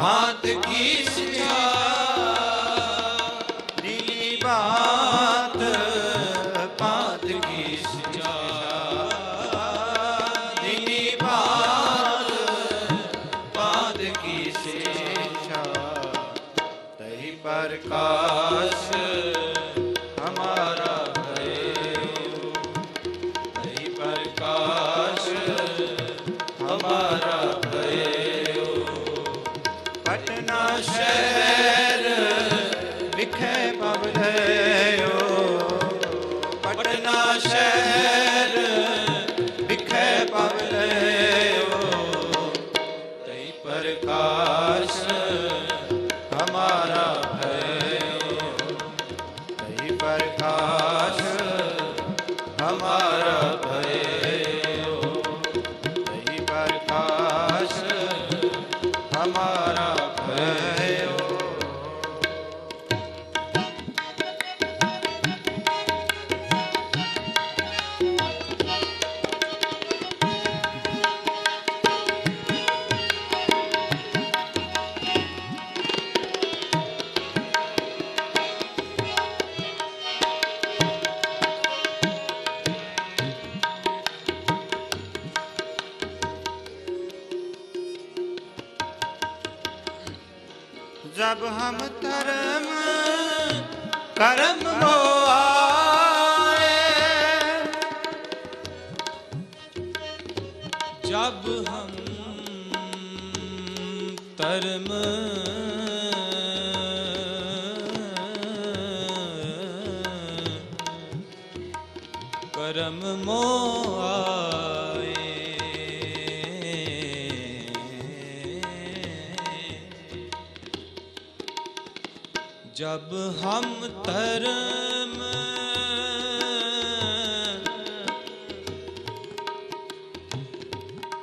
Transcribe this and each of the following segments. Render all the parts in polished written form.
भांत की सिया नीली बात भांत की सिया नीली बात भांत की सिया तही प्रकाश हमारा भयो तही प्रकाश हमारा भयो पटना शहर विखे पवलयो पटना शहर विखे पवलयो तई प्रकाश हमारा भयो तई प्रकाश हमारा भयो तई प्रकाश हमारा भयो जब हम धर्म कर्म को आए जब हम धर्म कर्म मोह आए जब हम धर्म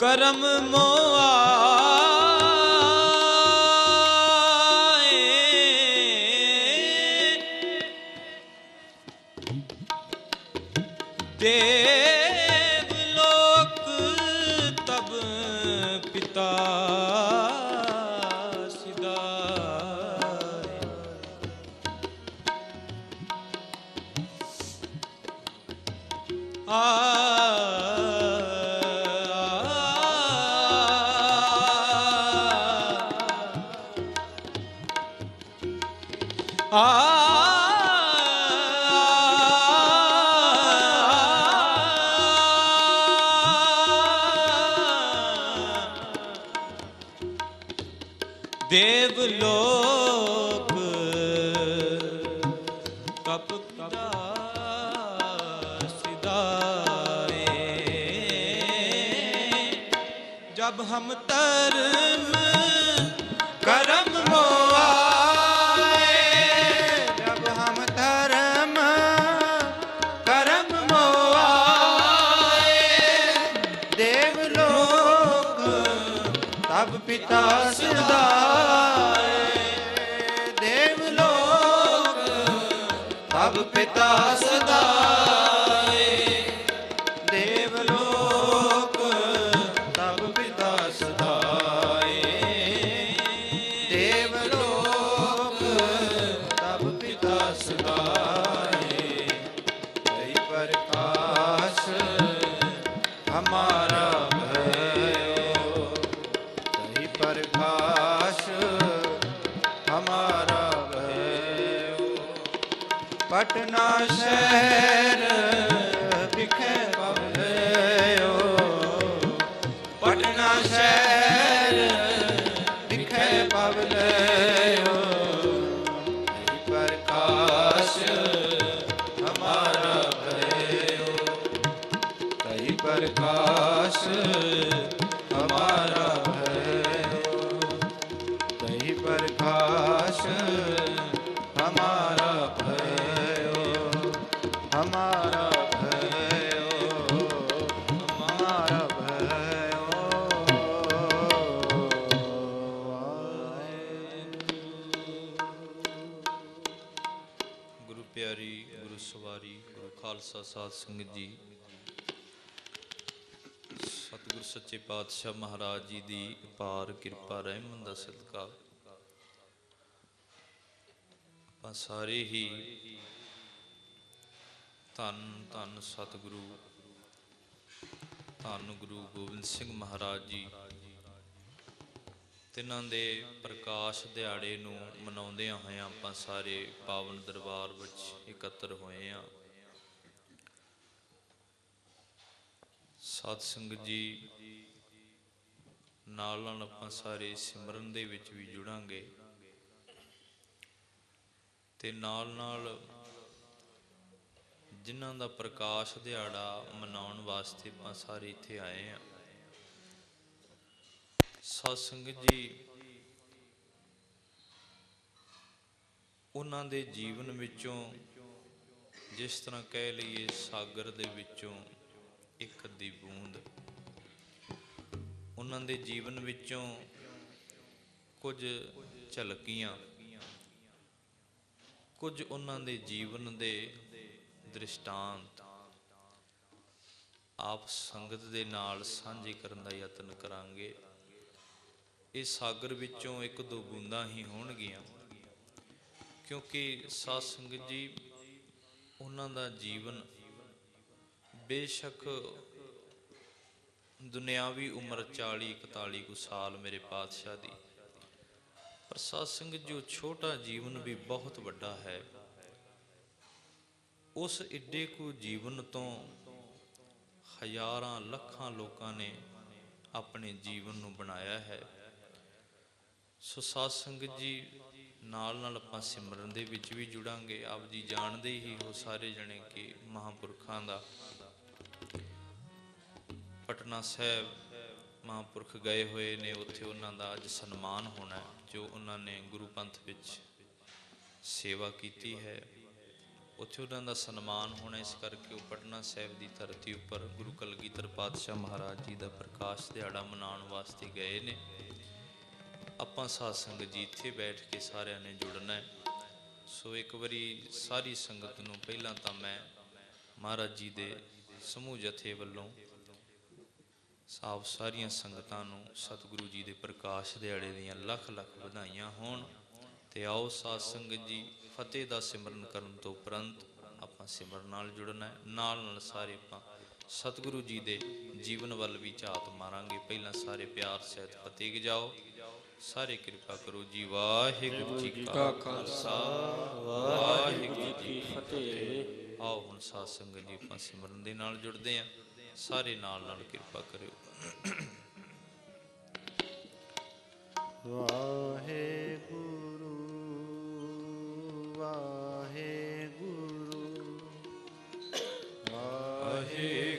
कर्म मोह आए देवलोक तब पिता देवलोक तप सिदाए जब हम धर्म कर्म मोह आए जब हम धर्म कर्म मोह आए देवलोक तब पिता सदाए देवलोक तब पिता सदाए देवलोक तब पिता सदाए देवलोक तब पिता सदाए तई प्रकाश हमारा भयो तई प्रकाश हमारा भयो पटना शहर विखे पवलयो पटना शहर विखे पवलयो तई प्रकाश हमारा भयो तई प्रकाश हमारा भयो तई प्रकाश हमारा भयो हमारा भयो हमारा भयो गुरु प्यारी गुरु सवारी गुरु खालसा साध संगत जी सतगुरु सच्चे पातशाह महाराज जी की अपार किरपा रहमत दा सदका ਆਪਾਂ ਸਾਰੇ ਹੀ ਧੰਨ ਧੰਨ ਸਤਿਗੁਰੂ ਧੰਨ ਗੁਰੂ ਗੋਬਿੰਦ ਸਿੰਘ ਮਹਾਰਾਜ ਜੀ ਤਿੰਨਾਂ ਦੇ ਪ੍ਰਕਾਸ਼ ਦਿਹਾੜੇ ਨੂੰ ਮਨਾਉਂਦਿਆਂ ਹੋਇਆਂ ਆਪਾਂ ਸਾਰੇ ਪਾਵਨ ਦਰਬਾਰ ਵਿੱਚ ਇਕੱਤਰ ਹੋਏ ਹਾਂ। ਸਾਧ ਸੰਗਤ ਜੀ, ਨਾਲ ਨਾਲ ਆਪਾਂ ਸਾਰੇ ਸਿਮਰਨ ਦੇ ਵਿੱਚ ਵੀ ਜੁੜਾਂਗੇ ਤੇ ਨਾਲ ਨਾਲ ਜਿਨ੍ਹਾਂ ਦਾ ਪ੍ਰਕਾਸ਼ ਦਿਹਾੜਾ ਮਨਾਉਣ ਵਾਸਤੇ ਆਪਾਂ ਸਾਰੇ ਇੱਥੇ ਆਏ ਹਾਂ। ਸਾਧ ਸੰਗਤ ਜੀ, ਉਹਨਾਂ ਦੇ ਜੀਵਨ ਵਿੱਚੋਂ ਜਿਸ ਤਰ੍ਹਾਂ ਕਹਿ ਲਈਏ ਸਾਗਰ ਦੇ ਵਿੱਚੋਂ ਇੱਕ ਅੱਧੀ ਬੂੰਦ, ਉਹਨਾਂ ਦੇ ਜੀਵਨ ਵਿੱਚੋਂ ਕੁਝ ਝਲਕੀਆਂ, ਕੁਝ ਉਹਨਾਂ ਦੇ ਜੀਵਨ ਦੇ ਦ੍ਰਿਸ਼ਟਾਂਤ ਆਪ ਸੰਗਤ ਦੇ ਨਾਲ ਸਾਂਝੇ ਕਰਨ ਦਾ ਯਤਨ ਕਰਾਂਗੇ। ਇਹ ਸਾਗਰ ਵਿੱਚੋਂ ਇੱਕ ਦੋ ਬੂੰਦਾਂ ਹੀ ਹੋਣਗੀਆਂ, ਕਿਉਂਕਿ ਸਾਧ ਸੰਗਤ ਜੀ, ਉਹਨਾਂ ਦਾ ਜੀਵਨ ਬੇਸ਼ੱਕ ਦੁਨਿਆਵੀ ਉਮਰ 40-41 ਕੁ ਸਾਲ ਮੇਰੇ ਪਾਤਸ਼ਾਹ ਦੀ, ਪਰ ਸਾਧ ਸੰਗਤ ਜੋ ਛੋਟਾ ਜੀਵਨ ਵੀ ਬਹੁਤ ਵੱਡਾ ਹੈ। ਉਸ ਏਡੇ ਕੁ ਜੀਵਨ ਤੋਂ ਹਜ਼ਾਰਾਂ ਲੱਖਾਂ ਲੋਕਾਂ ਨੇ ਆਪਣੇ ਜੀਵਨ ਨੂੰ ਬਣਾਇਆ ਹੈ। ਸੋ ਸਾਧ ਸੰਗਤ ਜੀ, ਨਾਲ ਨਾਲ ਆਪਾਂ ਸਿਮਰਨ ਦੇ ਵਿੱਚ ਵੀ ਜੁੜਾਂਗੇ। ਆਪ ਜੀ ਜਾਣਦੇ ਹੀ ਹੋ ਸਾਰੇ ਜਣੇ ਕਿ ਮਹਾਂਪੁਰਖਾਂ ਦਾ ਪਟਨਾ ਸਾਹਿਬ ਮਹਾਂਪੁਰਖ ਗਏ ਹੋਏ ਨੇ, ਉੱਥੇ ਉਹਨਾਂ ਦਾ ਅੱਜ ਸਨਮਾਨ ਹੋਣਾ, ਜੋ ਉਹਨਾਂ ਨੇ ਗੁਰੂ ਪੰਥ ਵਿੱਚ ਸੇਵਾ ਕੀਤੀ ਹੈ, ਉੱਥੇ ਉਹਨਾਂ ਦਾ ਸਨਮਾਨ ਹੋਣਾ। ਇਸ ਕਰਕੇ ਉਹ ਪਟਨਾ ਸਾਹਿਬ ਦੀ ਧਰਤੀ ਉੱਪਰ ਗੁਰੂ ਕਲਗੀਧਰ ਪਾਤਸ਼ਾਹ ਮਹਾਰਾਜ ਜੀ ਦਾ ਪ੍ਰਕਾਸ਼ ਦਿਹਾੜਾ ਮਨਾਉਣ ਵਾਸਤੇ ਗਏ ਨੇ। ਆਪਾਂ ਸਾਧ ਸੰਗਤ ਜੀ ਇੱਥੇ ਬੈਠ ਕੇ ਸਾਰਿਆਂ ਨੇ ਜੁੜਨਾ ਹੈ। ਸੋ ਇੱਕ ਵਾਰੀ ਸਾਰੀ ਸੰਗਤ ਨੂੰ ਪਹਿਲਾਂ ਤਾਂ ਮੈਂ ਮਹਾਰਾਜ ਜੀ ਦੇ ਸਮੂਹ ਜਥੇ ਵੱਲੋਂ ਆਪ ਸਾਰੀਆਂ ਸੰਗਤਾਂ ਨੂੰ ਸਤਿਗੁਰੂ ਜੀ ਦੇ ਪ੍ਰਕਾਸ਼ ਦਿਹਾੜੇ ਦੀਆਂ ਲੱਖ ਲੱਖ ਵਧਾਈਆਂ ਹੋਣ। ਤੇ ਆਓ ਸਾਧ ਸੰਗਤ ਜੀ, ਫਤਿਹ ਦਾ ਸਿਮਰਨ ਕਰਨ ਤੋਂ ਉਪਰੰਤ ਆਪਾਂ ਸਿਮਰਨ ਨਾਲ ਜੁੜਨਾ ਹੈ। ਨਾਲ ਨਾਲ ਸਾਰੇ ਆਪਾਂ ਸਤਿਗੁਰੂ ਜੀ ਦੇ ਜੀਵਨ ਵੱਲ ਵੀ ਝਾਤ ਮਾਰਾਂਗੇ। ਪਹਿਲਾਂ ਸਾਰੇ ਪਿਆਰ ਸਹਿਤ ਫਤਿਹ ਗਜਾਓ। ਸਾਰੇ ਕਿਰਪਾ ਕਰੋ ਜੀ। ਵਾਹਿਗੁਰੂ ਜੀ ਕਾ ਖਾਲਸਾ, ਵਾਹਿਗੁਰੂ ਜੀ ਕੀ ਫਤਿਹ। ਆਓ ਹੁਣ ਸਾਧ ਸੰਗਤ ਜੀ ਆਪਾਂ ਸਿਮਰਨ ਦੇ ਨਾਲ ਜੁੜਦੇ ਹਾਂ। ਸਾਰੇ ਨਾਲ ਨਾਲ ਕਿਰਪਾ ਕਰਿਓ। ਵਾਹਿਗੁਰੂ ਵਾਹਿਗੁਰੂ ਵਾਹਿਗੁਰੂ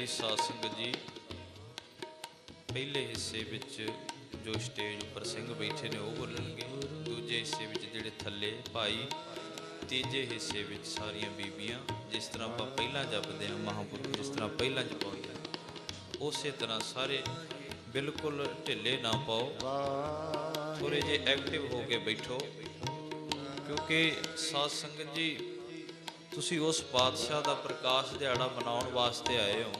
जी साध संगत जी पहले हिस्से विच जो स्टेज उपर सिंह बैठे ने वो बोलणगे, दूजे हिस्से विच जिहड़े थल्ले भाई, तीजे हिस्से विच सारियां बीबियां। जिस तरह आपां पहलां जपदे हां महापुरख जिस तरह पहलां जपाउंदे उस तरह सारे बिल्कुल ढिले ना पाओ, थोड़े जे एक्टिव हो के बैठो, क्योंकि साध संगत जी तुसी उस पातशाह का प्रकाश दिहाड़ा मनाउण वास्ते आए हो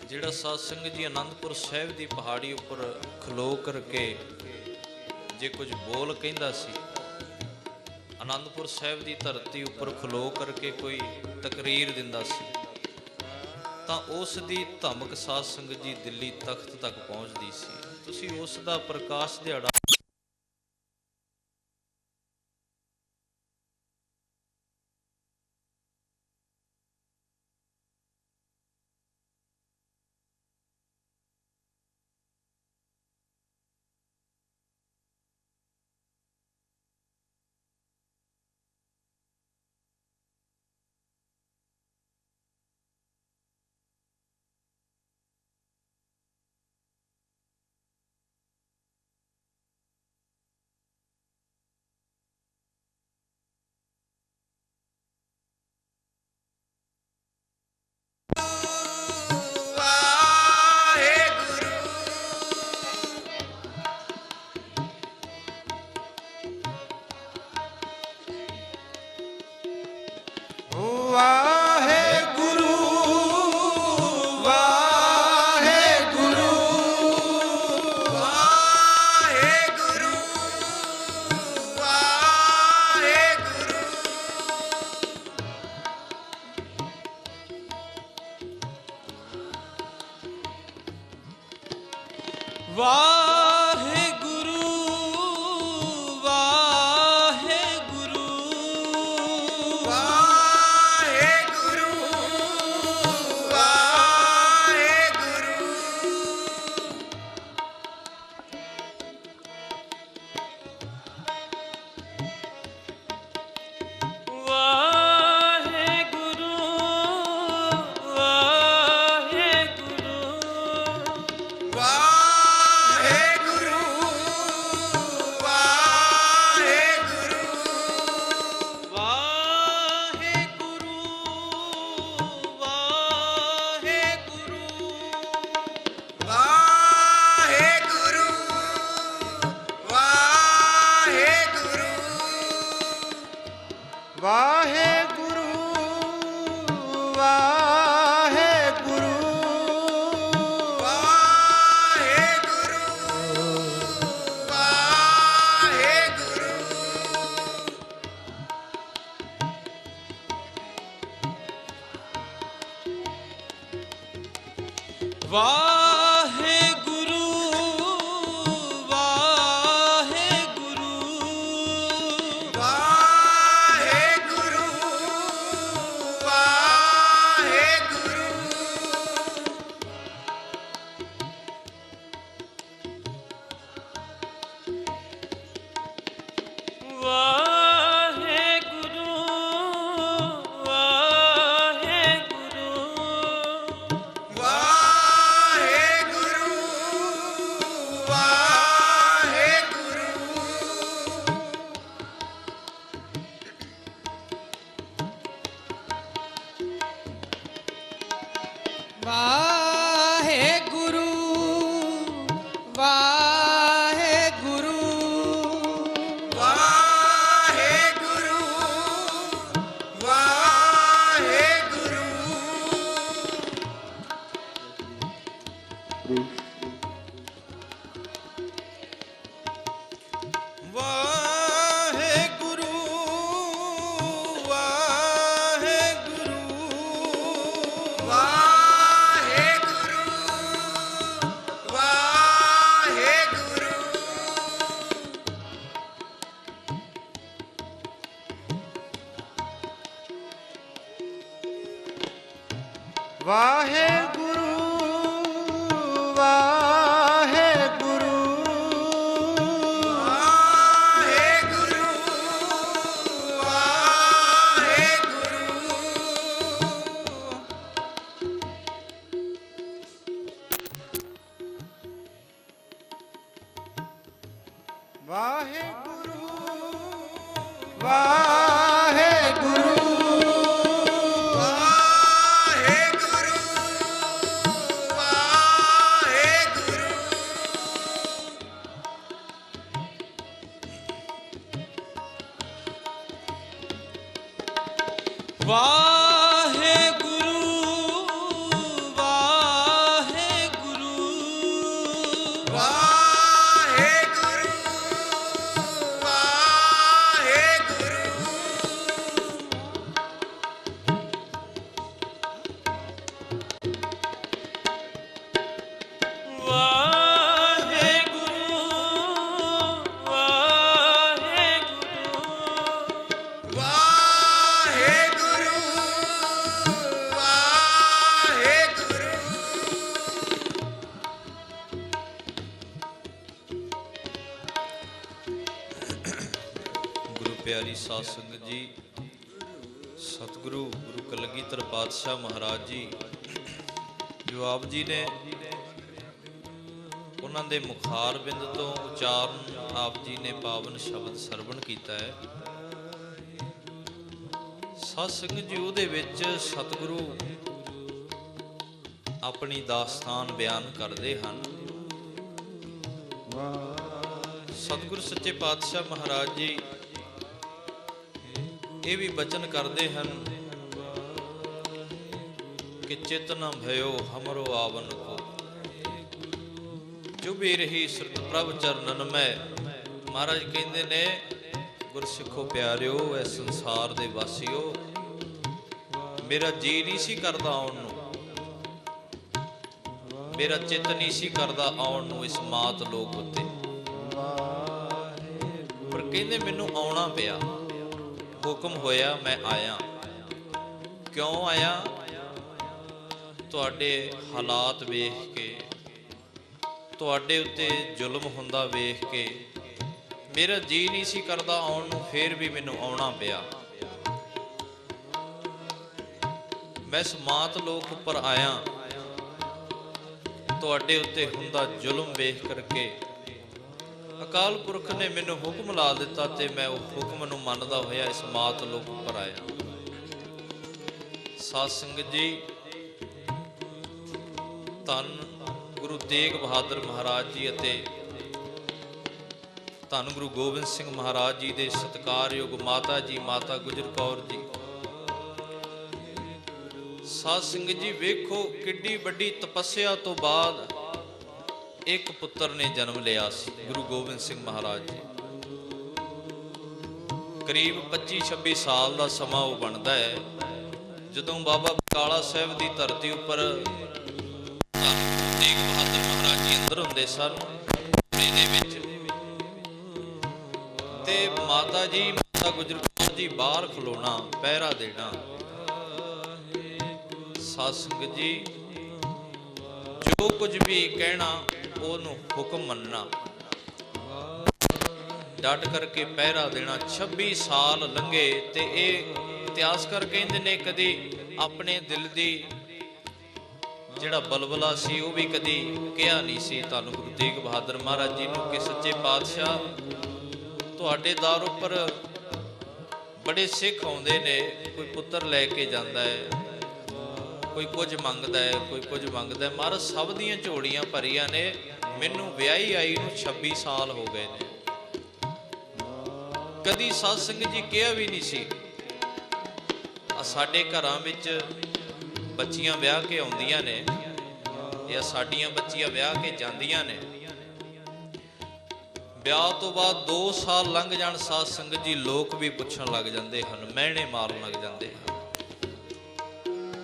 जिहड़ा साध संगत जी आनंदपुर साहिब की पहाड़ी उपर खलो करके जे कुछ बोल कहंदा सी, आनंदपुर साहिब की धरती उपर खलो करके कोई तकरीर दिंदा सी, तां उस दी धमक साध संगत जी दिल्ली तख्त तक पहुँचती सी। तुसी उस दा प्रकाश दिहाड़ा ਪਿਆਰੀ ਸਾਧ ਸੰਗਤ ਜੀ, ਸਤਿਗੁਰੂ ਗੁਰੂ ਕਲਗੀਧਰ ਪਾਤਸ਼ਾਹ ਮਹਾਰਾਜ ਜੀ ਜੋ ਆਪ ਜੀ ਨੇ ਉਹਨਾਂ ਦੇ ਮੁਖਾਰ ਬਿੰਦ ਤੋਂ ਉਚਾਰਨ ਆਪ ਜੀ ਨੇ ਪਾਵਨ ਸ਼ਬਦ ਸਰਵਣ ਕੀਤਾ ਹੈ। ਸਾਧ ਸੰਗਤ ਜੀ, ਉਹਦੇ ਵਿੱਚ ਸਤਿਗੁਰੂ ਆਪਣੀ ਦਾਸਤਾਨ ਬਿਆਨ ਕਰਦੇ ਹਨ। ਸਤਿਗੁਰੂ ਸੱਚੇ ਪਾਤਸ਼ਾਹ ਮਹਾਰਾਜ ਜੀ ਇਹ ਵੀ ਬਚਨ ਕਰਦੇ ਹਨ ਕਿ ਚਿਤ ਨ ਭਇਓ ਹਮਰੋ ਆਵਨ ਕੋ, ਚੁਭੀ ਰਹੀ ਸੁਰਤ ਪ੍ਰਭ ਚਰਨਨ ਮੈਂ। ਮਹਾਰਾਜ ਕਹਿੰਦੇ ਨੇ, ਗੁਰਸਿੱਖੋ ਪਿਆਰਿਓ, ਐ ਸੰਸਾਰ ਦੇ ਵਾਸੀਓ, ਮੇਰਾ ਜੀ ਨਹੀਂ ਸੀ ਕਰਦਾ ਆਉਣ ਨੂੰ, ਮੇਰਾ ਚਿੱਤ ਨਹੀਂ ਸੀ ਕਰਦਾ ਆਉਣ ਨੂੰ ਇਸ ਮਾਤ ਲੋਕ ਉੱਤੇ, ਪਰ ਕਹਿੰਦੇ ਮੈਨੂੰ ਆਉਣਾ ਪਿਆ, ਹੁਕਮ ਹੋਇਆ, ਮੈਂ ਆਇਆ। ਕਿਉਂ ਆਇਆ? ਤੁਹਾਡੇ ਹਾਲਾਤ ਵੇਖ ਕੇ, ਤੁਹਾਡੇ ਉੱਤੇ ਜ਼ੁਲਮ ਹੁੰਦਾ ਵੇਖ ਕੇ ਮੇਰਾ ਜੀ ਨਹੀਂ ਸੀ ਕਰਦਾ ਆਉਣ ਨੂੰ, ਫੇਰ ਵੀ ਮੈਨੂੰ ਆਉਣਾ ਪਿਆ। ਮੈਂ ਇਸ ਮਾਤ ਲੋਕ ਉੱਪਰ ਆਇਆ, ਤੁਹਾਡੇ ਉੱਤੇ ਹੁੰਦਾ ਜ਼ੁਲਮ ਵੇਖ ਕਰਕੇ ਅਕਾਲ ਪੁਰਖ ਨੇ ਮੈਨੂੰ ਹੁਕਮ ਲਾ ਦਿੱਤਾ ਤੇ ਮੈਂ ਉਹ ਹੁਕਮ ਨੂੰ ਮੰਨਦਾ ਹੋਇਆ ਇਸ ਮਾਤ ਲੋਕ ਉੱਪਰ ਆਇਆ। ਸਾਧ ਸੰਗਤ ਜੀ, ਧੰਨ ਗੁਰੂ ਤੇਗ ਬਹਾਦਰ ਮਹਾਰਾਜ ਜੀ ਅਤੇ ਧੰਨ ਗੁਰੂ ਗੋਬਿੰਦ ਸਿੰਘ ਮਹਾਰਾਜ ਜੀ ਦੇ ਸਤਿਕਾਰਯੋਗ ਮਾਤਾ ਜੀ, ਮਾਤਾ ਗੁਜਰ ਕੌਰ ਜੀ। ਸਾਧ ਸੰਗਤ ਜੀ, ਵੇਖੋ ਕਿੱਡੀ ਵੱਡੀ ਤਪੱਸਿਆ ਤੋਂ ਬਾਅਦ ਇੱਕ ਪੁੱਤਰ ਨੇ ਜਨਮ ਲਿਆ ਸੀ, ਗੁਰੂ ਗੋਬਿੰਦ ਸਿੰਘ ਮਹਾਰਾਜ ਜੀ। ਕਰੀਬ 25-26 ਸਾਲ ਦਾ ਸਮਾਂ ਉਹ ਬਣਦਾ ਹੈ ਜਦੋਂ ਬਾਬਾ ਬਕਾਲਾ ਸਾਹਿਬ ਦੀ ਧਰਤੀ ਉੱਪਰ ਤੇਗ ਬਹਾਦਰ ਮਹਾਰਾਜ ਜੀ ਅੰਦਰ ਹੁੰਦੇ ਸਨ ਦੇ ਵਿੱਚ, ਤੇ ਮਾਤਾ ਜੀ, ਮਾਤਾ ਗੁਜਰ ਕੌਰ ਜੀ ਬਾਹਰ ਖਲੋਣਾ, ਪਹਿਰਾ ਦੇਣਾ। ਸਾਧ ਸੰਗਤ ਜੀ, ਜੋ ਕੁਝ ਵੀ ਕਹਿਣਾ ਉਹਨੂੰ ਹੁਕਮ ਮੰਨਣਾ, ਡਟ ਕਰਕੇ ਪਹਿਰਾ ਦੇਣਾ। 26 ਸਾਲ ਲੰਘੇ ਤੇ ਇਹ ਇਤਿਹਾਸਕਾਰ ਕਹਿੰਦੇ ਨੇ ਕਦੀ ਆਪਣੇ ਦਿਲ ਦੀ ਜਿਹੜਾ ਬਲਬਲਾ ਸੀ ਉਹ ਵੀ ਕਦੀ ਕਿਹਾ ਨਹੀਂ ਸੀ ਧੰਨ ਗੁਰੂ ਤੇਗ ਬਹਾਦਰ ਮਹਾਰਾਜ ਜੀ ਨੂੰ ਕਿ ਸੱਚੇ ਪਾਤਸ਼ਾਹ, ਤੁਹਾਡੇ ਦਰ ਉੱਪਰ ਬੜੇ ਸਿੱਖ ਆਉਂਦੇ ਨੇ, ਕੋਈ ਪੁੱਤਰ ਲੈ ਕੇ ਜਾਂਦਾ ਹੈ, ਕੋਈ ਕੁਝ ਮੰਗਦਾ ਹੈ, ਕੋਈ ਕੁਝ ਮੰਗਦਾ ਹੈ। ਮਹਾਰਾਜ ਸਭ ਦੀਆਂ ਝੋਲੀਆਂ ਭਰੀਆਂ ਨੇ, ਮੈਨੂੰ ਵਿਆਹੀ ਆਈ ਨੂੰ 26 ਸਾਲ ਹੋ ਗਏ ਨੇ, ਕਦੀ ਸਾਧ ਸੰਗਤ ਜੀ ਕਿਹਾ ਵੀ ਨਹੀਂ ਸੀ। ਸਾਡੇ ਘਰਾਂ ਵਿੱਚ ਬੱਚੀਆਂ ਵਿਆਹ ਕੇ ਆਉਂਦੀਆਂ ਨੇ ਜਾਂ ਸਾਡੀਆਂ ਬੱਚੀਆਂ ਵਿਆਹ ਕੇ ਜਾਂਦੀਆਂ ਨੇ, ਵਿਆਹ ਤੋਂ ਬਾਅਦ 2 ਸਾਲ ਲੰਘ ਜਾਣ ਸਾਧ ਸੰਗਤ ਜੀ, ਲੋਕ ਵੀ ਪੁੱਛਣ ਲੱਗ ਜਾਂਦੇ ਹਨ, ਮਿਹਣੇ ਮਾਰਨ ਲੱਗ ਜਾਂਦੇ ਹਨ।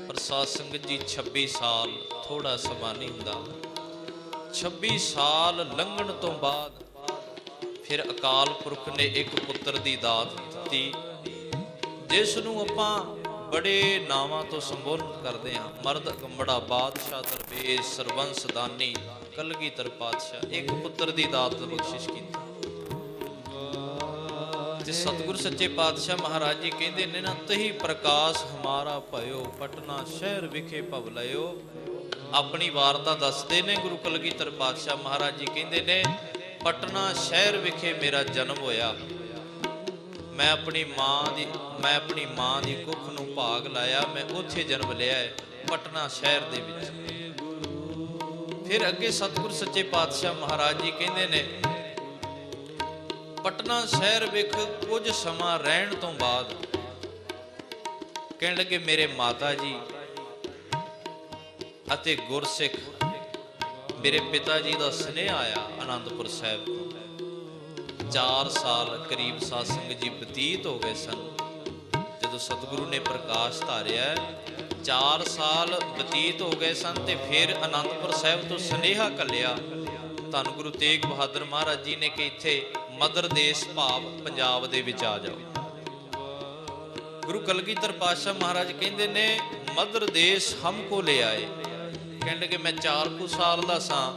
ਪਰ ਸਾਧ ਸੰਗਤ ਜੀ, 26 ਸਾਲ ਥੋੜਾ ਸਮਾਂ ਨਹੀਂ ਹੁੰਦਾ। 26 ਸਾਲ ਲੰਘਣ ਤੋਂ ਬਾਅਦ ਫਿਰ ਅਕਾਲ ਪੁਰਖ ਨੇ ਇੱਕ ਪੁੱਤਰ ਦੀ ਦਾਤ ਦਿੱਤੀ, ਜਿਸ ਨੂੰ ਆਪਾਂ ਬੜੇ ਨਾਵਾਂ ਤੋਂ ਸੰਬੋਧਨ ਕਰਦੇ ਹਾਂ, ਮਰਦ ਕੰਬੜਾ ਬਾਦਸ਼ਾਹ ਦਰਵੇਸ਼ ਸਰਬੰਸ ਦਾਨੀ ਕਲਗੀਧਰ ਪਾਤਸ਼ਾਹ। ਇੱਕ ਪੁੱਤਰ ਦੀ ਦਾਤ ਬਖਸ਼ਿਸ਼ ਕੀਤੀ ਤੇ ਸਤਿਗੁਰ ਸੱਚੇ ਪਾਤਸ਼ਾਹ ਮਹਾਰਾਜ ਜੀ ਕਹਿੰਦੇ ਨੇ ਨਾ, ਤਹੀ ਪ੍ਰਕਾਸ਼ ਹਮਾਰਾ ਭਇਓ, ਪਟਨਾ ਸ਼ਹਿਰ ਵਿਖੇ ਭਵ ਲਿਓ। ਆਪਣੀ ਵਾਰਤਾ ਦੱਸਦੇ ਨੇ ਗੁਰੂ ਕਲਗੀਧਰ ਪਾਤਸ਼ਾਹ ਮਹਾਰਾਜ ਜੀ, ਕਹਿੰਦੇ ਨੇ ਪਟਨਾ ਸ਼ਹਿਰ ਵਿਖੇ ਮੇਰਾ ਜਨਮ ਹੋਇਆ। ਮੈਂ ਆਪਣੀ ਮਾਂ ਦੀ ਕੁੱਖ ਨੂੰ ਭਾਗ ਲਾਇਆ। ਮੈਂ ਉੱਥੇ ਜਨਮ ਲਿਆ ਹੈ, ਪਟਨਾ ਸ਼ਹਿਰ ਦੇ ਵਿੱਚ। ਫਿਰ ਅੱਗੇ ਸਤਿਗੁਰ ਸੱਚੇ ਪਾਤਸ਼ਾਹ ਮਹਾਰਾਜ ਜੀ ਕਹਿੰਦੇ ਨੇ, ਪਟਨਾ ਸ਼ਹਿਰ ਵਿੱਚ ਕੁਝ ਸਮਾਂ ਰਹਿਣ ਤੋਂ ਬਾਅਦ ਕਹਿਣ ਲੱਗੇ, ਮੇਰੇ ਮਾਤਾ ਜੀ ਅਤੇ ਗੁਰਸਿੱਖ ਮੇਰੇ ਪਿਤਾ ਜੀ ਦਾ ਸੁਨੇਹਾ ਆਇਆ ਅਨੰਦਪੁਰ ਸਾਹਿਬ ਤੋਂ। 4 ਸਾਲ ਕਰੀਬ ਸਾਧ ਸੰਗਤ ਜੀ ਬਤੀਤ ਹੋ ਗਏ ਸਨ ਜਦੋਂ ਸਤਿਗੁਰੂ ਨੇ ਪ੍ਰਕਾਸ਼ ਧਾਰਿਆ। 4 ਸਾਲ ਬਤੀਤ ਹੋ ਗਏ ਸਨ ਤੇ ਫਿਰ ਅਨੰਦਪੁਰ ਸਾਹਿਬ ਤੋਂ ਸੁਨੇਹਾ ਘੱਲਿਆ ਧੰਨ ਗੁਰੂ ਤੇਗ ਬਹਾਦਰ ਮਹਾਰਾਜ ਜੀ ਨੇ ਕਿ ਇੱਥੇ ਮਦਰ ਦੇਸ਼ ਭਾਵ ਪੰਜਾਬ ਦੇ ਵਿੱਚ ਆ ਜਾਓ। ਗੁਰੂ ਕਲਗੀਧਰ ਪਾਤਸ਼ਾਹ ਮਹਾਰਾਜ ਕਹਿੰਦੇ ਨੇ, ਮਦਰ ਦੇਸ਼ ਹਮਕੋ ਲੈ ਆਏ। ਕਹਿਣ ਲੱਗੇ, ਮੈਂ 4 ਕੁ ਸਾਲ ਦਾ ਸਾਂ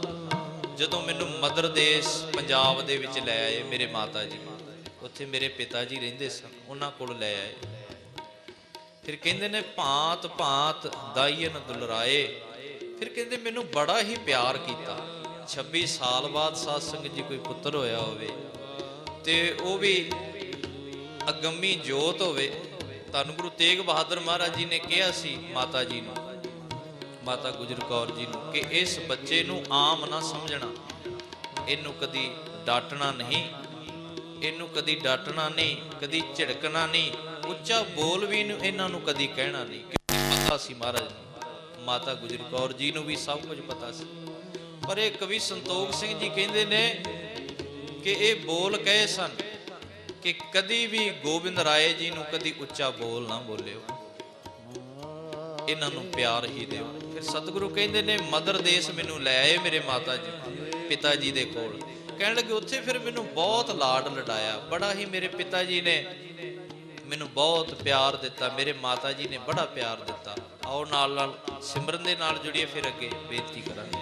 ਜਦੋਂ ਮੈਨੂੰ ਮਦਰ ਦੇਸ਼ ਪੰਜਾਬ ਦੇ ਵਿੱਚ ਲੈ ਆਏ ਮੇਰੇ ਮਾਤਾ ਜੀ। ਉੱਥੇ ਮੇਰੇ ਪਿਤਾ ਜੀ ਰਹਿੰਦੇ ਸਨ, ਉਹਨਾਂ ਕੋਲ ਲੈ ਆਏ। ਫਿਰ ਕਹਿੰਦੇ ਨੇ, ਭਾਂਤ ਭਾਂਤ ਦਾਈਨ ਦੁਲਰਾਏ। ਫਿਰ ਕਹਿੰਦੇ ਮੈਨੂੰ ਬੜਾ ਹੀ ਪਿਆਰ ਕੀਤਾ। 26 ਸਾਲ ਬਾਅਦ ਸਾਧ ਸੰਗਤ ਜੀ ਕੋਈ ਪੁੱਤਰ ਹੋਇਆ ਹੋਵੇ ਤੇ ਉਹ ਵੀ ਅਗੰਮੀ ਜੋਤ ਹੋਵੇ। ਧੰਨ ਗੁਰੂ ਤੇਗ ਬਹਾਦਰ ਮਹਾਰਾਜ ਜੀ ਨੇ ਕਿਹਾ ਸੀ ਮਾਤਾ ਜੀ ਨੂੰ, ਮਾਤਾ ਗੁਜਰ ਕੌਰ ਜੀ ਨੂੰ, ਕਿ ਇਸ ਬੱਚੇ ਨੂੰ ਆਮ ਨਾ ਸਮਝਣਾ, ਇਹਨੂੰ ਕਦੀ ਡਾਂਟਣਾ ਨਹੀਂ, ਇਹਨੂੰ ਕਦੀ ਡਾਂਟਣਾ ਨਹੀਂ, ਕਦੀ ਝਿੜਕਣਾ ਨਹੀਂ, ਉੱਚਾ ਬੋਲ ਵੀ ਇਹਨਾਂ ਨੂੰ ਕਦੀ ਕਹਿਣਾ ਨਹੀਂ। ਪਤਾ ਸੀ ਮਹਾਰਾਜ ਨੂੰ, ਮਾਤਾ ਗੁਜਰ ਕੌਰ ਜੀ ਨੂੰ ਵੀ ਸਭ ਕੁਝ ਪਤਾ ਸੀ। ਪਰ ਇਹ ਕਵੀ ਸੰਤੋਖ ਸਿੰਘ ਜੀ ਕਹਿੰਦੇ ਨੇ ਕਿ ਇਹ ਬੋਲ ਕਹੇ ਸਨ ਕਿ ਕਦੀ ਵੀ ਗੋਬਿੰਦ ਰਾਏ ਜੀ ਨੂੰ ਕਦੀ ਉੱਚਾ ਬੋਲ ਨਾ ਬੋਲਿਓ, ਇਹਨਾਂ ਨੂੰ ਪਿਆਰ ਹੀ ਦਿਓ। ਫਿਰ ਸਤਿਗੁਰੂ ਕਹਿੰਦੇ ਨੇ, ਮਦਰ ਦੇਸ਼ ਮੈਨੂੰ ਲੈ ਆਏ ਮੇਰੇ ਮਾਤਾ ਜੀ ਪਿਤਾ ਜੀ ਦੇ ਕੋਲ। ਕਹਿਣ ਲੱਗੇ, ਉੱਥੇ ਫਿਰ ਮੈਨੂੰ ਬਹੁਤ ਲਾਡ ਲਡਾਇਆ, ਬੜਾ ਹੀ ਮੇਰੇ ਪਿਤਾ ਜੀ ਨੇ ਮੈਨੂੰ ਬਹੁਤ ਪਿਆਰ ਦਿੱਤਾ, ਮੇਰੇ ਮਾਤਾ ਜੀ ਨੇ ਬੜਾ ਪਿਆਰ ਦਿੱਤਾ। ਆਓ ਨਾਲ ਨਾਲ ਸਿਮਰਨ ਦੇ ਨਾਲ ਜੁੜੀਏ, ਫਿਰ ਅੱਗੇ ਬੇਨਤੀ ਕਰਾਂਗੇ।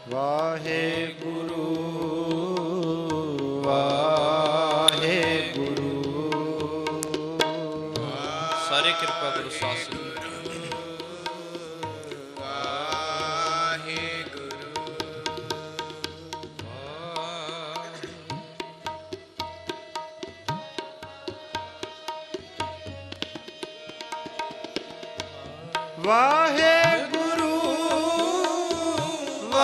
ਵਾਹਿਗੁਰੂ ਵਾਹਿਗੁਰੂ। ਸਾਰੇ ਕਿਰਪਾ ਗੁਰੂ ਸਾਸੀ ਵਾਹਿਗੁਰੂ ਵਾਹਿਗੁਰੂ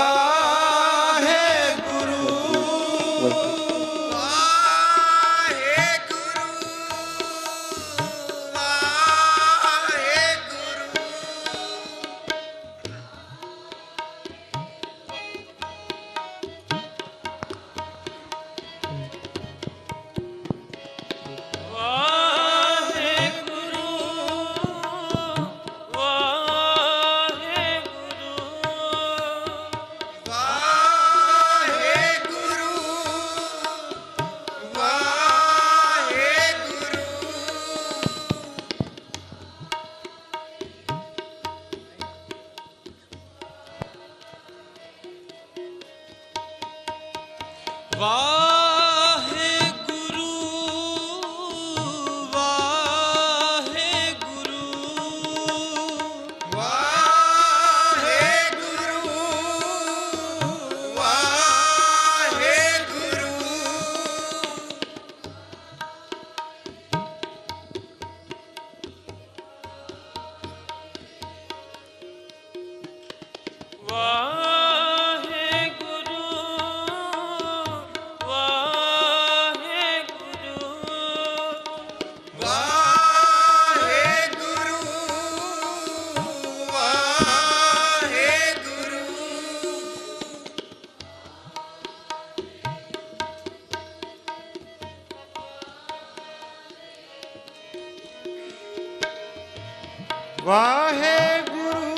ਵਾਹਿਗੁਰੂ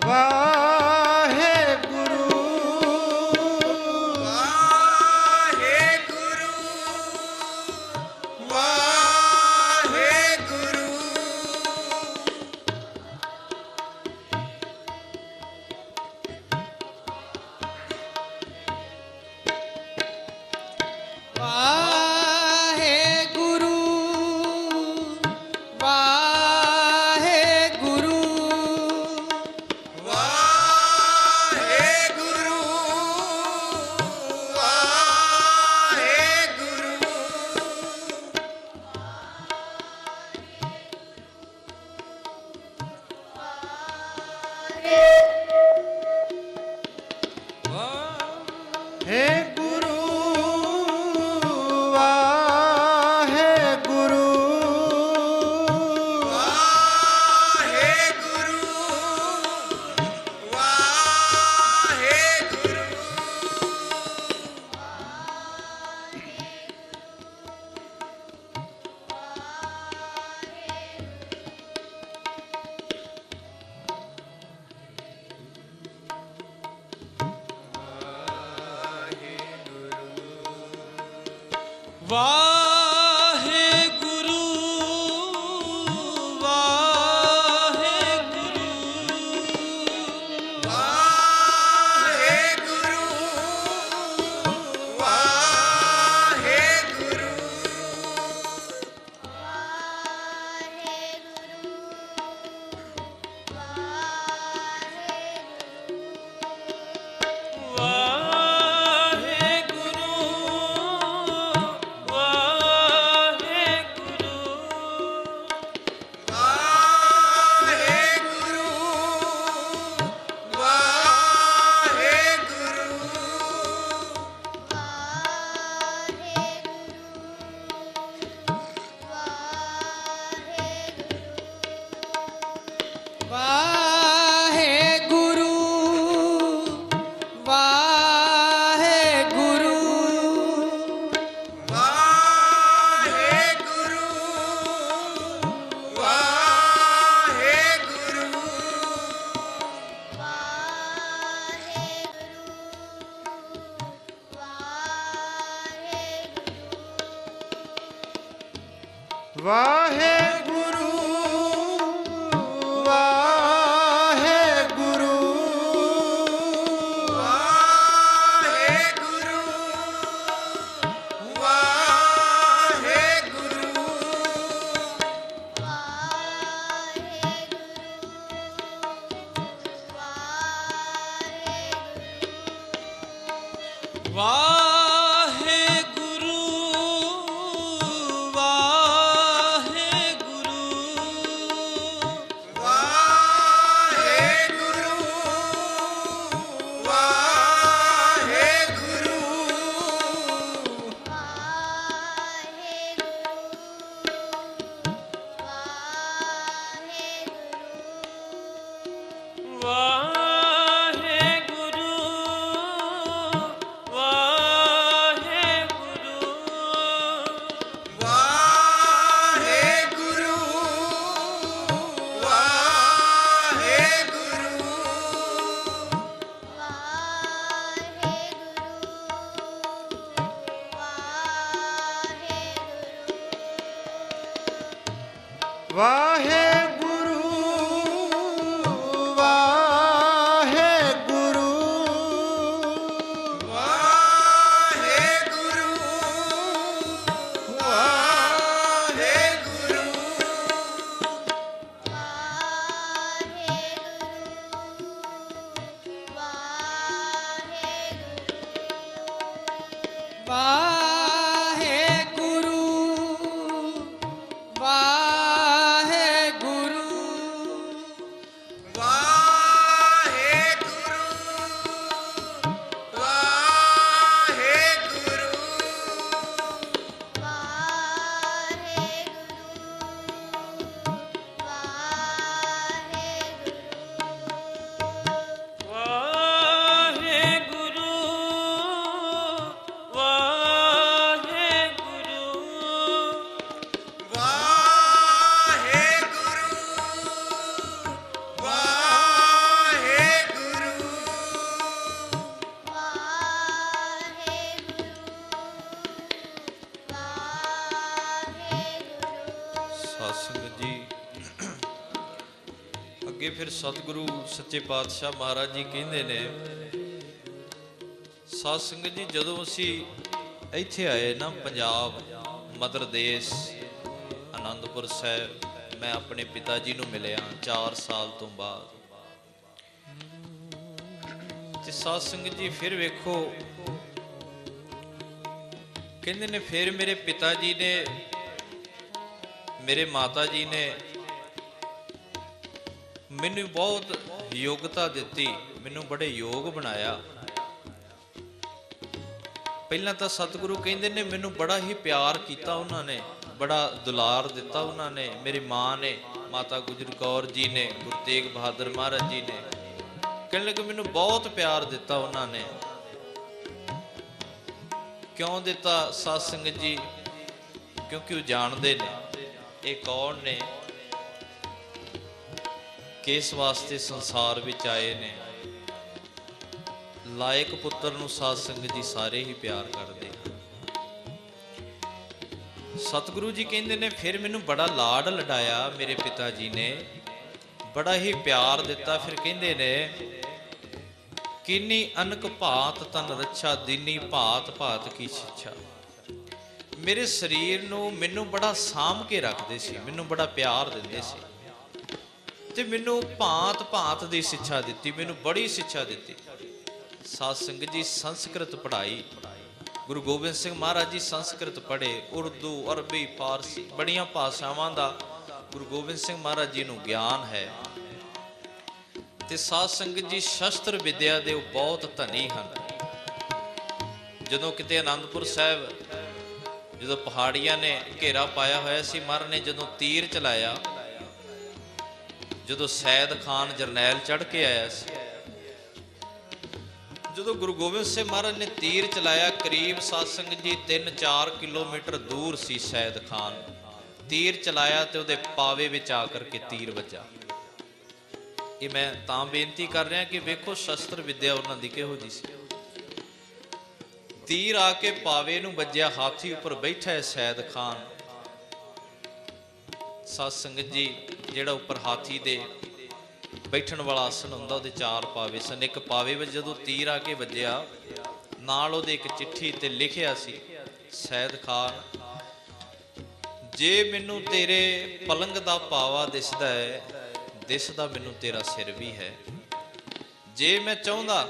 ਵਾਹਿਗੁਰੂ ਵਾਹਿਗੁਰੂ ਵਾਹਿਗੁਰੂ ਵਾਹਿਗੁਰੂ ਵਾਹਿਗੁਰੂ ਵਾਹਿਗੁਰੂ ਵਾਹਿਗੁਰੂ ਵਾਹਿਗੁਰੂ ਵਾਹਿਗੁਰੂ ਵਾਹਿਗੁਰੂ ਵਾਹਿਗੁਰੂ ਵਾਹਿਗੁਰੂ ਵਾਹਿਗੁਰੂ ਸਾਧ ਸੰਗਤ ਜੀ, ਅੱਗੇ ਫਿਰ ਸਤਿਗੁਰੂ ਸੱਚੇ ਪਾਤਸ਼ਾਹ ਮਹਾਰਾਜ ਜੀ ਕਹਿੰਦੇ ਨੇ, ਸਾਧ ਸੰਗਤ ਜੀ ਜਦੋਂ ਅਸੀਂ ਇੱਥੇ ਆਏ ਨਾ ਪੰਜਾਬ ਮਦਰ ਦੇਸ਼ ਆਨੰਦਪੁਰ ਸਾਹਿਬ, ਮੈਂ ਆਪਣੇ ਪਿਤਾ ਜੀ ਨੂੰ ਮਿਲਿਆ 4 ਸਾਲ ਤੋਂ ਬਾਅਦ। ਤੇ ਸਾਧ ਸੰਗਤ ਜੀ ਫਿਰ ਵੇਖੋ, ਕਹਿੰਦੇ ਨੇ ਫਿਰ ਮੇਰੇ ਪਿਤਾ ਜੀ ਨੇ, ਮੇਰੇ ਮਾਤਾ ਜੀ ਨੇ ਮੈਨੂੰ ਬਹੁਤ ਯੋਗਤਾ ਦਿੱਤੀ, ਮੈਨੂੰ ਬੜੇ ਯੋਗ ਬਣਾਇਆ। ਪਹਿਲਾਂ ਤਾਂ ਸਤਿਗੁਰੂ ਕਹਿੰਦੇ ਨੇ ਮੈਨੂੰ ਬੜਾ ਹੀ ਪਿਆਰ ਕੀਤਾ ਉਹਨਾਂ ਨੇ, ਬੜਾ ਦੁਲਾਰ ਦਿੱਤਾ ਉਹਨਾਂ ਨੇ। ਮੇਰੀ ਮਾਂ ਨੇ, ਮਾਤਾ ਗੁਜਰ ਕੌਰ ਜੀ ਨੇ, ਗੁਰੂ ਤੇਗ ਬਹਾਦਰ ਮਹਾਰਾਜ ਜੀ ਨੇ, ਕਹਿਣ ਲੱਗੇ ਮੈਨੂੰ ਬਹੁਤ ਪਿਆਰ ਦਿੱਤਾ ਉਹਨਾਂ ਨੇ। ਕਿਉਂ ਦਿੱਤਾ ਸਾਧ ਸੰਗਤ ਜੀ? ਕਿਉਂਕਿ ਉਹ ਜਾਣਦੇ ਨੇ ਇਹ ਕੌਣ ਨੇ, ਕਿਸ ਵਾਸਤੇ ਸੰਸਾਰ ਵਿੱਚ ਆਏ ਨੇ। ਲਾਇਕ ਪੁੱਤਰ ਨੂੰ ਸਾਧ ਸੰਗਤ ਜੀ ਸਾਰੇ ਹੀ ਪਿਆਰ ਕਰਦੇ। ਸਤਿਗੁਰੂ ਜੀ ਕਹਿੰਦੇ ਨੇ ਫਿਰ ਮੈਨੂੰ ਬੜਾ ਲਾਡ ਲਡਾਇਆ ਮੇਰੇ ਪਿਤਾ ਜੀ ਨੇ, ਬੜਾ ਹੀ ਪਿਆਰ ਦਿੱਤਾ। ਫਿਰ ਕਹਿੰਦੇ ਨੇ ਕਿੰਨੀ ਅਨਕ ਭਾਤ ਤਨ ਰੱਛਾ, ਦੀਨੀ ਭਾਤ ਭਾਤ ਕੀ ਸਿੱਛਾ। ਮੇਰੇ ਸਰੀਰ ਨੂੰ ਮੈਨੂੰ ਬੜਾ ਸਾਂਭ ਕੇ ਰੱਖਦੇ ਸੀ, ਮੈਨੂੰ ਬੜਾ ਪਿਆਰ ਦਿੰਦੇ ਸੀ ਤੇ ਮੈਨੂੰ ਭਾਂਤ ਭਾਂਤ ਦੀ ਸਿੱਖਿਆ ਦਿੱਤੀ, ਮੈਨੂੰ ਬੜੀ ਸਿੱਖਿਆ ਦਿੱਤੀ। ਸਾਧ ਸੰਗਤ ਜੀ ਸੰਸਕ੍ਰਿਤ ਪੜ੍ਹਾਈ, ਗੁਰੂ ਗੋਬਿੰਦ ਸਿੰਘ ਮਹਾਰਾਜ ਜੀ ਸੰਸਕ੍ਰਿਤ ਪੜ੍ਹੇ, ਉਰਦੂ, ਅਰਬੀ, ਫਾਰਸੀ, ਬੜੀਆਂ ਭਾਸ਼ਾਵਾਂ ਦਾ ਗੁਰੂ ਗੋਬਿੰਦ ਸਿੰਘ ਮਹਾਰਾਜ ਜੀ ਨੂੰ ਗਿਆਨ ਹੈ। ਤੇ ਸਾਧ ਸੰਗਤ ਜੀ ਸ਼ਸਤਰ ਵਿਦਿਆ ਦੇ ਉਹ ਬਹੁਤ ਧਨੀ ਹਨ। ਜਦੋਂ ਕਿਤੇ ਆਨੰਦਪੁਰ ਸਾਹਿਬ ਜਦੋਂ ਪਹਾੜੀਆਂ ਨੇ ਘੇਰਾ ਪਾਇਆ ਹੋਇਆ ਸੀ, ਮਹਾਰਾਜ ਨੇ ਜਦੋਂ ਤੀਰ ਚਲਾਇਆ, ਜਦੋਂ ਸੈਦ ਖਾਨ ਜਰਨੈਲ ਚੜ੍ਹ ਕੇ ਆਇਆ ਸੀ, ਜਦੋਂ ਗੁਰੂ ਗੋਬਿੰਦ ਸਿੰਘ ਮਹਾਰਾਜ ਨੇ ਤੀਰ ਚਲਾਇਆ, ਕਰੀਬ ਸਾਧ ਸੰਗਤ ਜੀ 3-4 ਕਿਲੋਮੀਟਰ ਦੂਰ ਸੀ ਸੈਦ ਖਾਨ, ਤੀਰ ਚਲਾਇਆ ਤੇ ਉਹਦੇ ਪਾਵੇ ਵਿੱਚ ਆ ਕਰਕੇ ਤੀਰ ਵੱਜਾ। ਇਹ ਮੈਂ ਤਾਂ ਬੇਨਤੀ ਕਰ ਰਿਹਾ ਕਿ ਵੇਖੋ ਸ਼ਸਤਰ ਵਿਦਿਆ ਉਹਨਾਂ ਦੀ ਕਿਹੋ ਜਿਹੀ ਸੀ। ਤੀਰ ਆ ਕੇ ਪਾਵੇ ਨੂੰ ਵੱਜਿਆ, ਹਾਥੀ ਉੱਪਰ ਬੈਠਾ ਹੈ ਸੈਦ ਖਾਨ। ਸਾਧ ਸੰਗਤ ਜੀ ਜਿਹੜਾ ਉੱਪਰ ਹਾਥੀ ਦੇ ਬੈਠਣ ਵਾਲਾ ਆਸਣ ਹੁੰਦਾ, ਉਹਦੇ 4 ਪਾਵੇ ਸਨ। ਇੱਕ ਪਾਵੇ ਵਿੱਚ ਜਦੋਂ ਤੀਰ ਆ ਕੇ ਵੱਜਿਆ, ਨਾਲ ਉਹਦੇ ਇੱਕ ਚਿੱਠੀ ਤੇ ਲਿਖਿਆ ਸੀ, ਸੈਦ ਖਾਨ ਜੇ ਮੈਨੂੰ ਤੇਰੇ ਪਲੰਗ ਦਾ ਪਾਵਾ ਦਿਸਦਾ ਹੈ, ਦਿਸਦਾ ਮੈਨੂੰ ਤੇਰਾ ਸਿਰ ਵੀ ਹੈ। ਜੇ ਮੈਂ ਚਾਹੁੰਦਾ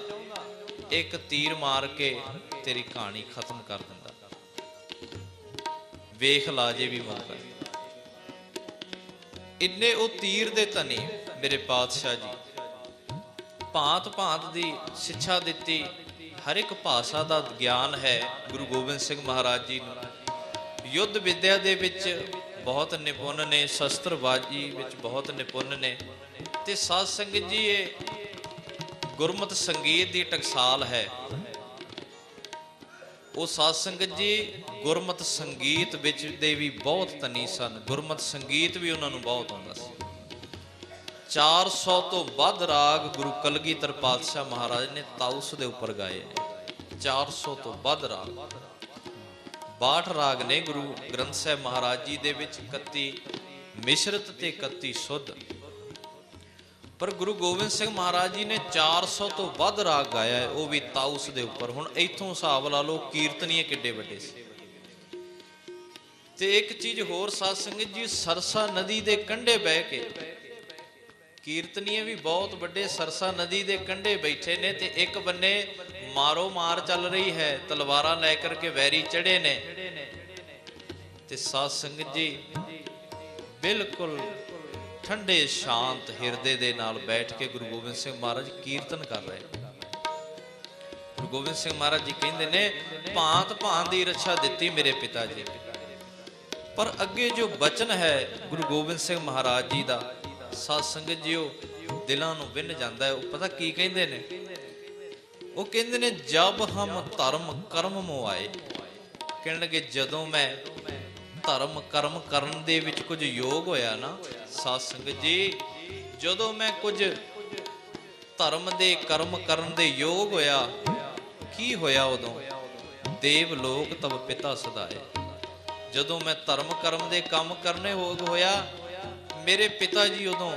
ਇੱਕ ਤੀਰ ਮਾਰ ਕੇ ਤੇਰੀ ਕਹਾਣੀ ਖਤਮ ਕਰ ਦਿੰਦਾ, ਵੇਖ ਲਾ ਜੇ ਵੀ ਮੌਕਾ। ਇੰਨੇ ਉਹ ਤੀਰ ਦੇ ਧਨੀ ਮੇਰੇ ਪਾਤਸ਼ਾਹ ਜੀ, ਭਾਂਤ ਭਾਂਤ ਦੀ ਸਿੱਖਿਆ ਦਿੱਤੀ, ਹਰ ਇੱਕ ਭਾਸ਼ਾ ਦਾ ਗਿਆਨ ਹੈ ਗੁਰੂ ਗੋਬਿੰਦ ਸਿੰਘ ਮਹਾਰਾਜ ਜੀ ਨੂੰ। ਯੁੱਧ ਵਿਦਿਆ ਦੇ ਵਿੱਚ ਬਹੁਤ ਨਿਪੁੰਨ ਨੇ, ਸ਼ਸਤਰਬਾਜੀ ਵਿੱਚ ਬਹੁਤ ਨਿਪੁੰਨ ਨੇ। ਤੇ ਸਾਧ ਸੰਗਤ ਜੀ ਇਹ ਗੁਰਮਤਿ ਸੰਗੀਤ ਦੀ ਟਕਸਾਲ ਹੈ। ਉਹ ਸਾਧ ਸੰਗਤ ਜੀ ਗੁਰਮਤਿ ਸੰਗੀਤ ਵਿੱਚ ਦੇ ਵੀ ਬਹੁਤ ਧਨੀ ਸਨ, ਗੁਰਮਤਿ ਸੰਗੀਤ ਵੀ ਉਹਨਾਂ ਨੂੰ ਬਹੁਤ ਆਉਂਦਾ ਸੀ। 400 ਤੋਂ ਵੱਧ ਰਾਗ ਗੁਰੂ ਕਲਗੀਧਰ ਪਾਤਸ਼ਾਹ ਮਹਾਰਾਜ ਨੇ ਤਾਊਸ ਦੇ ਉੱਪਰ ਗਾਏ ਨੇ। 400 ਤੋਂ ਵੱਧ ਰਾਗ, 62 ਰਾਗ ਨੇ ਗੁਰੂ ਗ੍ਰੰਥ ਸਾਹਿਬ ਮਹਾਰਾਜ ਜੀ ਦੇ ਵਿੱਚ, 31 ਮਿਸ਼ਰਤ ਤੇ 31 ਸੁੱਧ। ਪਰ ਗੁਰੂ ਗੋਬਿੰਦ ਸਿੰਘ ਮਹਾਰਾਜ ਜੀ ਨੇ 400 ਤੋਂ ਵੱਧ ਰਾਗ ਗਾਇਆ ਹੈ, ਉਹ ਵੀ ਤਾਊਸ ਦੇ ਉੱਪਰ। ਹੁਣ ਇੱਥੋਂ ਹਿਸਾਬ ਲਾ ਲਓ ਕੀਰਤਨੀਏ ਕਿੱਡੇ ਵੱਡੇ ਸੀ। ਤੇ ਇੱਕ ਚੀਜ਼ ਹੋਰ ਸਾਧ ਸੰਗਤ ਜੀ, ਸਰਸਾ ਨਦੀ ਦੇ ਕੰਢੇ ਬਹਿ ਕੇ, ਕੀਰਤਨੀਏ ਵੀ ਬਹੁਤ ਵੱਡੇ ਸਰਸਾ ਨਦੀ ਦੇ ਕੰਢੇ ਬੈਠੇ ਨੇ, ਤੇ ਇੱਕ ਬੰਨੇ ਮਾਰੋ ਮਾਰ ਚੱਲ ਰਹੀ ਹੈ, ਤਲਵਾਰਾਂ ਲੈ ਕਰਕੇ ਵੈਰੀ ਚੜੇ ਨੇ। ਤੇ ਸਾਧ ਸੰਗਤ ਜੀ ਬਿਲਕੁਲ ਠੰਡੇ ਸ਼ਾਂਤ ਹਿਰਦੇ ਦੇ ਨਾਲ ਬੈਠ ਕੇ ਗੁਰੂ ਗੋਬਿੰਦ ਸਿੰਘ ਮਹਾਰਾਜ ਕੀਰਤਨ ਕਰ ਰਹੇ। ਗੁਰੂ ਗੋਬਿੰਦ ਸਿੰਘ ਮਹਾਰਾਜ ਜੀ ਕਹਿੰਦੇ ਨੇ ਭਾਂਤ ਭਾਂਤ ਦੀ ਰੱਛਾ ਦਿੱਤੀ ਮੇਰੇ ਪਿਤਾ ਜੀ। ਪਰ ਅੱਗੇ ਜੋ ਬਚਨ ਹੈ ਗੁਰੂ ਗੋਬਿੰਦ ਸਿੰਘ ਮਹਾਰਾਜ ਜੀ ਦਾ, ਸਾਧ ਸੰਗਤ ਜੀਓ ਦਿਲਾਂ ਨੂੰ ਵਿੰਨ ਜਾਂਦਾ ਹੈ। ਉਹ ਪਤਾ ਕੀ ਕਹਿੰਦੇ ਨੇ? ਉਹ ਕਹਿੰਦੇ ਨੇ ਜਬ ਹਮ ਧਰਮ ਕਰਮ ਮੁਆਏ, ਕਹਿਣ ਲੱਗੇ ਜਦੋਂ ਮੈਂ ਧਰਮ ਕਰਮ ਕਰਨ ਦੇ ਵਿੱਚ ਕੁਝ ਯੋਗ ਹੋਇਆ ਨਾ ਸਾਧ ਸੰਗਤ ਜੀ, ਜਦੋਂ ਮੈਂ ਕੁਝ ਧਰਮ ਦੇ ਕਰਮ ਕਰਨ ਦੇ ਯੋਗ ਹੋਇਆ, ਕੀ ਹੋਇਆ ਉਦੋਂ? ਦੇਵ ਲੋਕ ਤਬ ਪਿਤਾ ਸਦਾਏ। ਜਦੋਂ ਮੈਂ ਧਰਮ ਕਰਮ ਦੇ ਕੰਮ ਕਰਨੇ ਯੋਗ ਹੋਇਆ, ਮੇਰੇ ਪਿਤਾ ਜੀ ਉਦੋਂ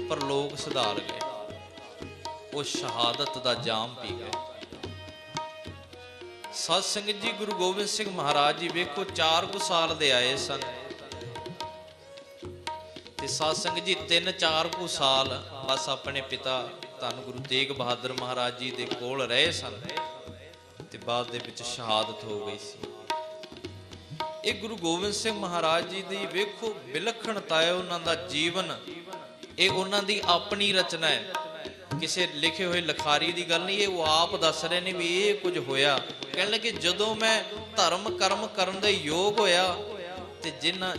ਪਰਲੋਕ ਸਿਧਾਰ ਗਏ, ਉਹ ਸ਼ਹਾਦਤ ਦਾ ਜਾਮ ਪੀ ਗਏ। ਸਾਧ ਸੰਗਤ ਜੀ ਗੁਰੂ ਗੋਬਿੰਦ ਸਿੰਘ ਮਹਾਰਾਜ ਜੀ ਵੇਖੋ 4 ਕੁ ਸਾਲ ਦੇ ਆਏ ਸਨ, ਤੇ ਸਾਧ ਸੰਗਤ ਜੀ 3-4 ਕੁ ਸਾਲ ਬਸ ਆਪਣੇ ਪਿਤਾ ਧੰਨ ਗੁਰੂ ਤੇਗ ਬਹਾਦਰ ਮਹਾਰਾਜ ਜੀ ਦੇ ਕੋਲ ਰਹੇ ਸਨ, ਤੇ ਬਾਅਦ ਦੇ ਵਿੱਚ ਸ਼ਹਾਦਤ ਹੋ ਗਈ ਸੀ। ਇਹ ਗੁਰੂ ਗੋਬਿੰਦ ਸਿੰਘ ਮਹਾਰਾਜ ਜੀ ਦੀ ਵੇਖੋ ਵਿਲੱਖਣਤਾ ਹੈ, ਉਹਨਾਂ ਦਾ ਜੀਵਨ, ਇਹ ਉਹਨਾਂ ਦੀ ਆਪਣੀ ਰਚਨਾ ਹੈ, ਕਿਸੇ ਲਿਖੇ ਹੋਏ ਲਿਖਾਰੀ ਦੀ ਗੱਲ ਨਹੀਂ। ਇਹ ਉਹ ਆਪ ਦੱਸ ਰਹੇ ਨੇ ਵੀ ਇਹ ਕੁਝ ਹੋਇਆ। ਕਹਿਣ ਲੱਗੇ ਜਦੋਂ ਮੈਂ ਧਰਮ ਕਰਮ ਕਰਨ ਦੇ ਯੋਗ ਹੋਇਆ, ਤੇ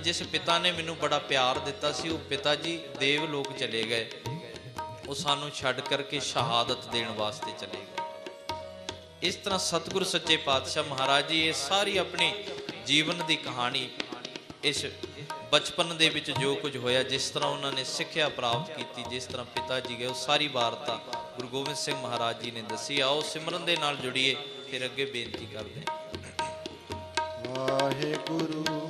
ਜਿਸ ਪਿਤਾ ਨੇ ਮੈਨੂੰ ਬੜਾ ਪਿਆਰ ਦਿੱਤਾ ਸੀ, ਉਹ ਪਿਤਾ ਜੀ ਦੇਵ ਲੋਕ ਚਲੇ ਗਏ, ਉਹ ਸਾਨੂੰ ਛੱਡ ਕਰਕੇ ਸ਼ਹਾਦਤ ਦੇਣ ਵਾਸਤੇ ਚਲੇ ਗਏ। ਇਸ ਤਰ੍ਹਾਂ ਸਤਿਗੁਰ ਸੱਚੇ ਪਾਤਸ਼ਾਹ ਮਹਾਰਾਜ ਜੀ ਇਹ ਸਾਰੀ ਆਪਣੀ ਜੀਵਨ ਦੀ ਕਹਾਣੀ, ਇਸ ਬਚਪਨ ਦੇ ਵਿੱਚ ਜੋ ਕੁਝ ਹੋਇਆ, ਜਿਸ ਤਰ੍ਹਾਂ ਉਹਨਾਂ ਨੇ ਸਿੱਖਿਆ ਪ੍ਰਾਪਤ ਕੀਤੀ, ਜਿਸ ਤਰ੍ਹਾਂ ਪਿਤਾ ਜੀ ਗਏ, ਉਹ ਸਾਰੀ ਵਾਰਤਾ ਗੁਰੂ ਗੋਬਿੰਦ ਸਿੰਘ ਮਹਾਰਾਜ ਜੀ ਨੇ ਦੱਸੀ। ਆਓ ਸਿਮਰਨ ਦੇ ਨਾਲ ਜੁੜੀਏ, ਫਿਰ ਅੱਗੇ ਬੇਨਤੀ ਕਰਦੇ ਹਾਂ। ਵਾਹਿਗੁਰੂ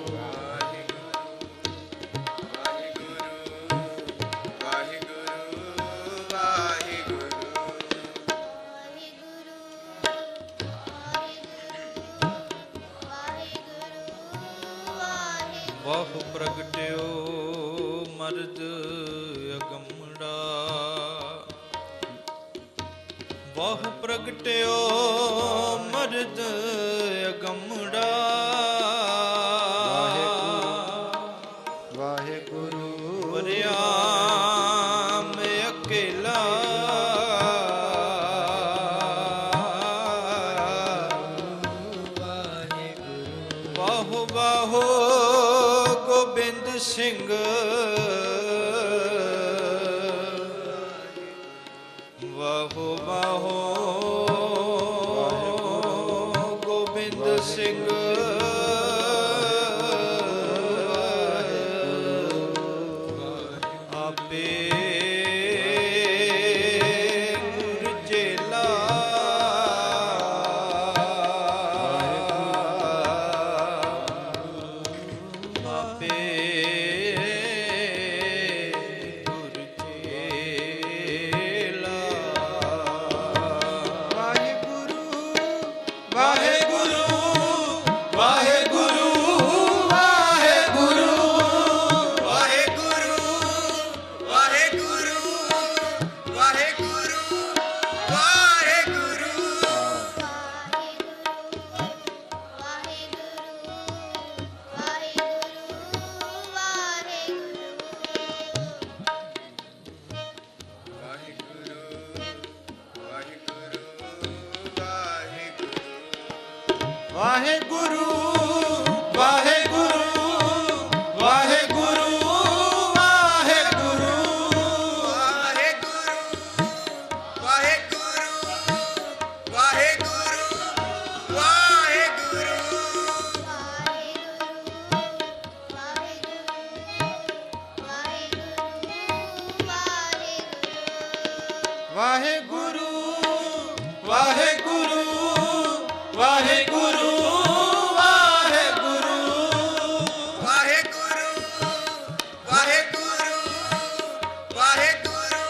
ਮਰਦ ਅਗੰਮੜਾ ਵਾਹ ਪ੍ਰਗਟਿਓ ਮਰਦ ਅਗੰਮੜਾ ਵਾਹਿਗੁਰੂ ਵਰਿਆਮ ਅਕੇਲਾ ਬਾਹੋ ਬਾਹੋ ਗੋਬਿੰਦ ਸਿੰਘ ਵਾਹੋ ਬਾਹੋ ਗੋਬਿੰਦ ਸਿੰਘ ਆਪੇ ਗੁਰ ਚੇਲਾ ਆਪੇ ਗੁਰ ਚੇਲਾ ਵਾਹਿਗੁਰੂ ਵਾਹਿਗੁਰੂ ਵਾਹਿਗੁਰੂ ਵਾਹਿਗੁਰੂ ਵਾਹਿਗੁਰੂ ਵਾਹਿਗੁਰੂ ਵਾਹਿਗੁਰੂ ਵਾਹਿਗੁਰੂ ਵਾਹਿਗੁਰੂ ਵਾਹਿਗੁਰੂ ਵਾਹਿਗੁਰੂ ਵਾਹਿਗੁਰੂ ਵਾਹਿਗੁਰੂ ਵਾਹਿਗੁਰੂ ਵਾਹਿਗੁਰੂ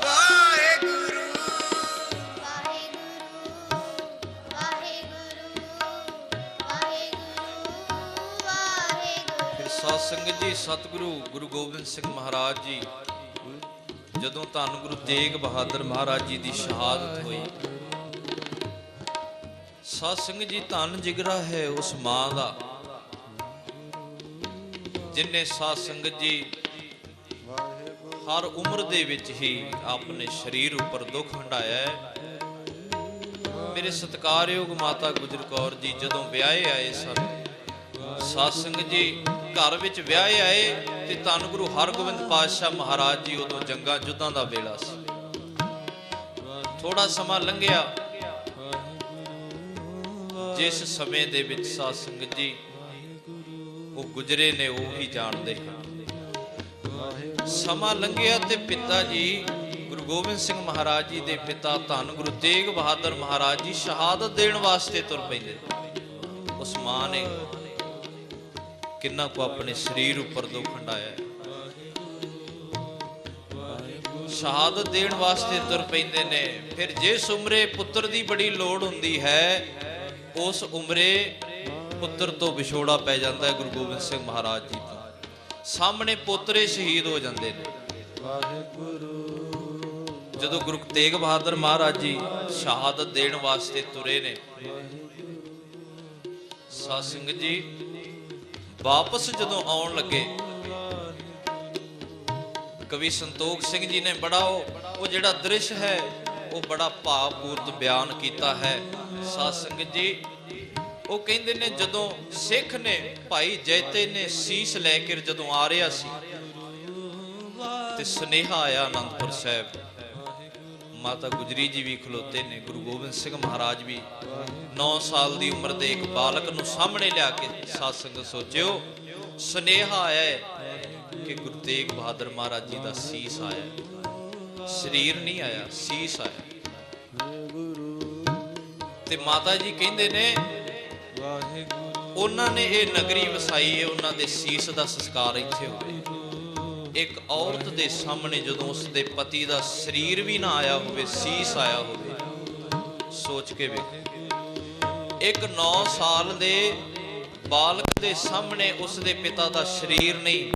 ਵਾਹਿਗੁਰੂ ਫਿਰ ਸਾਧ ਸੰਗਤ ਜੀ ਸਤਿਗੁਰੂ ਗੁਰੂ ਗੋਬਿੰਦ ਸਿੰਘ ਮਹਾਰਾਜ ਜੀ ਜਦੋਂ ਧੰਨ ਗੁਰੂ ਤੇਗ ਬਹਾਦਰ ਮਹਾਰਾਜ ਜੀ ਦੀ ਸ਼ਹਾਦਤ ਹੋਈ, ਸਾਧ ਸੰਗਤ ਜੀ ਧੰਨ ਜਿਗਰਾ ਹੈ ਉਸ ਮਾਂ ਦਾ ਜਿਨੇ ਸਾਧ ਸੰਗਤ ਜੀ ਹਰ ਉਮਰ ਦੇ ਵਿੱਚ ਹੀ ਆਪਣੇ ਸਰੀਰ ਉੱਪਰ ਦੁੱਖ ਹੰਢਾਇਆ ਹੈ। ਮੇਰੇ ਸਤਿਕਾਰਯੋਗ ਮਾਤਾ ਗੁਜਰ ਕੌਰ ਜੀ ਜਦੋਂ ਵਿਆਹੇ ਆਏ ਸਨ, ਸਾਧ ਸੰਗਤ ਜੀ ਘਰ ਵਿੱਚ ਵਿਆਹੇ ਆਏ ਤੇ ਧੰਨ ਗੁਰੂ ਹਰਗੋਬਿੰਦ ਪਾਤਸ਼ਾਹ ਮਹਾਰਾਜ ਜੀ ਉਦੋਂ ਜੰਗਾਂ ਯੁੱਧਾਂ ਦਾ ਵੇਲਾ ਸੀ। ਥੋੜਾ ਸਮਾਂ ਲੰਘਿਆ, ਜਿਸ ਸਮੇਂ ਦੇ ਵਿੱਚ ਸਾਧ ਸੰਗਤ ਜੀ ਉਹ ਗੁਜਰੇ ਨੇ ਉਹ ਹੀ ਜਾਣਦੇ ਹਨ। ਸਮਾਂ ਲੰਘਿਆ ਤੇ ਪਿਤਾ ਜੀ ਗੁਰੂ ਗੋਬਿੰਦ ਸਿੰਘ ਮਹਾਰਾਜ ਜੀ ਦੇ ਪਿਤਾ ਧੰਨ ਗੁਰੂ ਤੇਗ ਬਹਾਦਰ ਮਹਾਰਾਜ ਜੀ ਸ਼ਹਾਦਤ ਦੇਣ ਵਾਸਤੇ ਤੁਰ ਪੈਂਦੇ। ਉਸ ਮਾਂ ਨੇ ਕਿੰਨਾ ਕੁ ਆਪਣੇ ਸਰੀਰ ਉੱਪਰ ਦੁੱਖ ਹੰਢਾਇਆ, ਸ਼ਹਾਦਤ ਦੇਣ ਵਾਸਤੇ ਤੁਰ ਪੈਂਦੇ ਨੇ। ਫਿਰ ਜਿਸ ਉਮਰੇ ਪੁੱਤਰ ਦੀ ਬੜੀ ਲੋੜ ਹੁੰਦੀ ਹੈ, ਉਸ ਉਮਰੇ ਪੁੱਤਰ ਤੋਂ ਵਿਛੋੜਾ ਪੈ ਜਾਂਦਾ ਹੈ ਗੁਰੂ ਗੋਬਿੰਦ ਸਿੰਘ ਮਹਾਰਾਜ ਜੀ ਤੋਂ। ਸਾਹਮਣੇ ਪੋਤਰੇ ਸ਼ਹੀਦ ਹੋ ਜਾਂਦੇ ਨੇ। ਜਦੋਂ ਗੁਰੂ ਤੇਗ ਬਹਾਦਰ ਮਹਾਰਾਜ ਜੀ ਸ਼ਹਾਦਤ ਦੇਣ ਵਾਸਤੇ ਤੁਰੇ ਨੇ, ਸਾਧ ਸੰਗਤ ਜੀ ਵਾਪਸ ਜਦੋਂ ਆਉਣ ਲੱਗੇ, ਕਵੀ ਸੰਤੋਖ ਸਿੰਘ ਜੀ ਨੇ ਬੜਾ ਉਹ ਜਿਹੜਾ ਦ੍ਰਿਸ਼ ਹੈ ਉਹ ਬੜਾ ਭਾਵਪੂਰਤ ਬਿਆਨ ਕੀਤਾ ਹੈ। ਸਾਧ ਸੰਗਤ ਜੀ ਉਹ ਕਹਿੰਦੇ ਨੇ ਜਦੋਂ ਸਿੱਖ ਨੇ ਭਾਈ ਜੈਤੇ ਨੇ ਸੀਸ ਲੈ ਕੇ ਜਦੋਂ ਆ ਰਿਹਾ ਸੀ ਤੇ ਸੁਨੇਹਾ ਆਇਆ ਆਨੰਦਪੁਰ ਸਾਹਿਬ, ਮਾਤਾ ਗੁਜਰੀ ਜੀ ਵੀ ਖਲੋਤੇ ਨੇ, ਗੁਰੂ ਗੋਬਿੰਦ ਸਿੰਘ ਮਹਾਰਾਜ ਵੀ 9 ਸਾਲ ਦੀ ਉਮਰ ਦੇ ਇੱਕ ਬਾਲਕ ਨੂੰ ਸਾਹਮਣੇ ਲਿਆ ਕੇ। ਸਾਧ ਸੰਗਤ ਸੋਚਿਓ, ਸੁਨੇਹਾ ਆਇਆ ਹੈ ਕਿ ਗੁਰੂ ਤੇਗ ਬਹਾਦਰ ਮਹਾਰਾਜ ਜੀ ਦਾ ਸੀਸ ਆਇਆ, ਸਰੀਰ ਨਹੀਂ ਆਇਆ, ਸੀਸ ਆਇਆ। ਤੇ ਮਾਤਾ ਜੀ ਕਹਿੰਦੇ ਨੇ ਉਹਨਾਂ ਨੇ ਇਹ ਨਗਰੀ ਵਸਾਈ ਹੈ, ਉਹਨਾਂ ਦੇ ਸੀਸ ਦਾ ਸੰਸਕਾਰ ਇੱਥੇ ਹੋਵੇ। ਇੱਕ ਔਰਤ ਦੇ ਸਾਹਮਣੇ ਜਦੋਂ ਉਸ ਦੇ ਪਤੀ ਦਾ ਸਰੀਰ ਵੀ ਨਾ ਆਇਆ ਹੋਵੇ, ਸੀਸ ਆਇਆ ਹੋਵੇ, ਸੋਚ ਕੇ ਵੇਖੋ। ਇੱਕ 9 ਸਾਲ ਦੇ ਬਾਲਕ ਦੇ ਸਾਹਮਣੇ ਉਸ ਦੇ ਪਿਤਾ ਦਾ ਸਰੀਰ ਨਹੀਂ,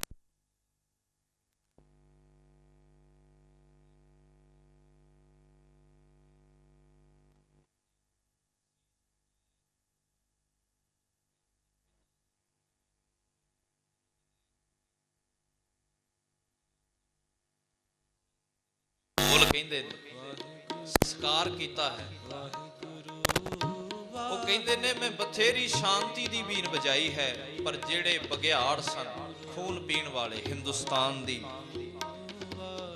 ਕਹਿੰਦੇ ਨੇ ਸੰਸਕਾਰ ਕੀਤਾ ਹੈ। ਉਹ ਕਹਿੰਦੇ ਨੇ ਮੈਂ ਬਥੇਰੀ ਸ਼ਾਂਤੀ ਦੀ ਬੀਨ ਵਜਾਈ ਹੈ, ਪਰ ਜਿਹੜੇ ਬਘਿਆੜ ਸਨ ਖੂਨ ਪੀਣ ਵਾਲੇ, ਹਿੰਦੁਸਤਾਨ ਦੀ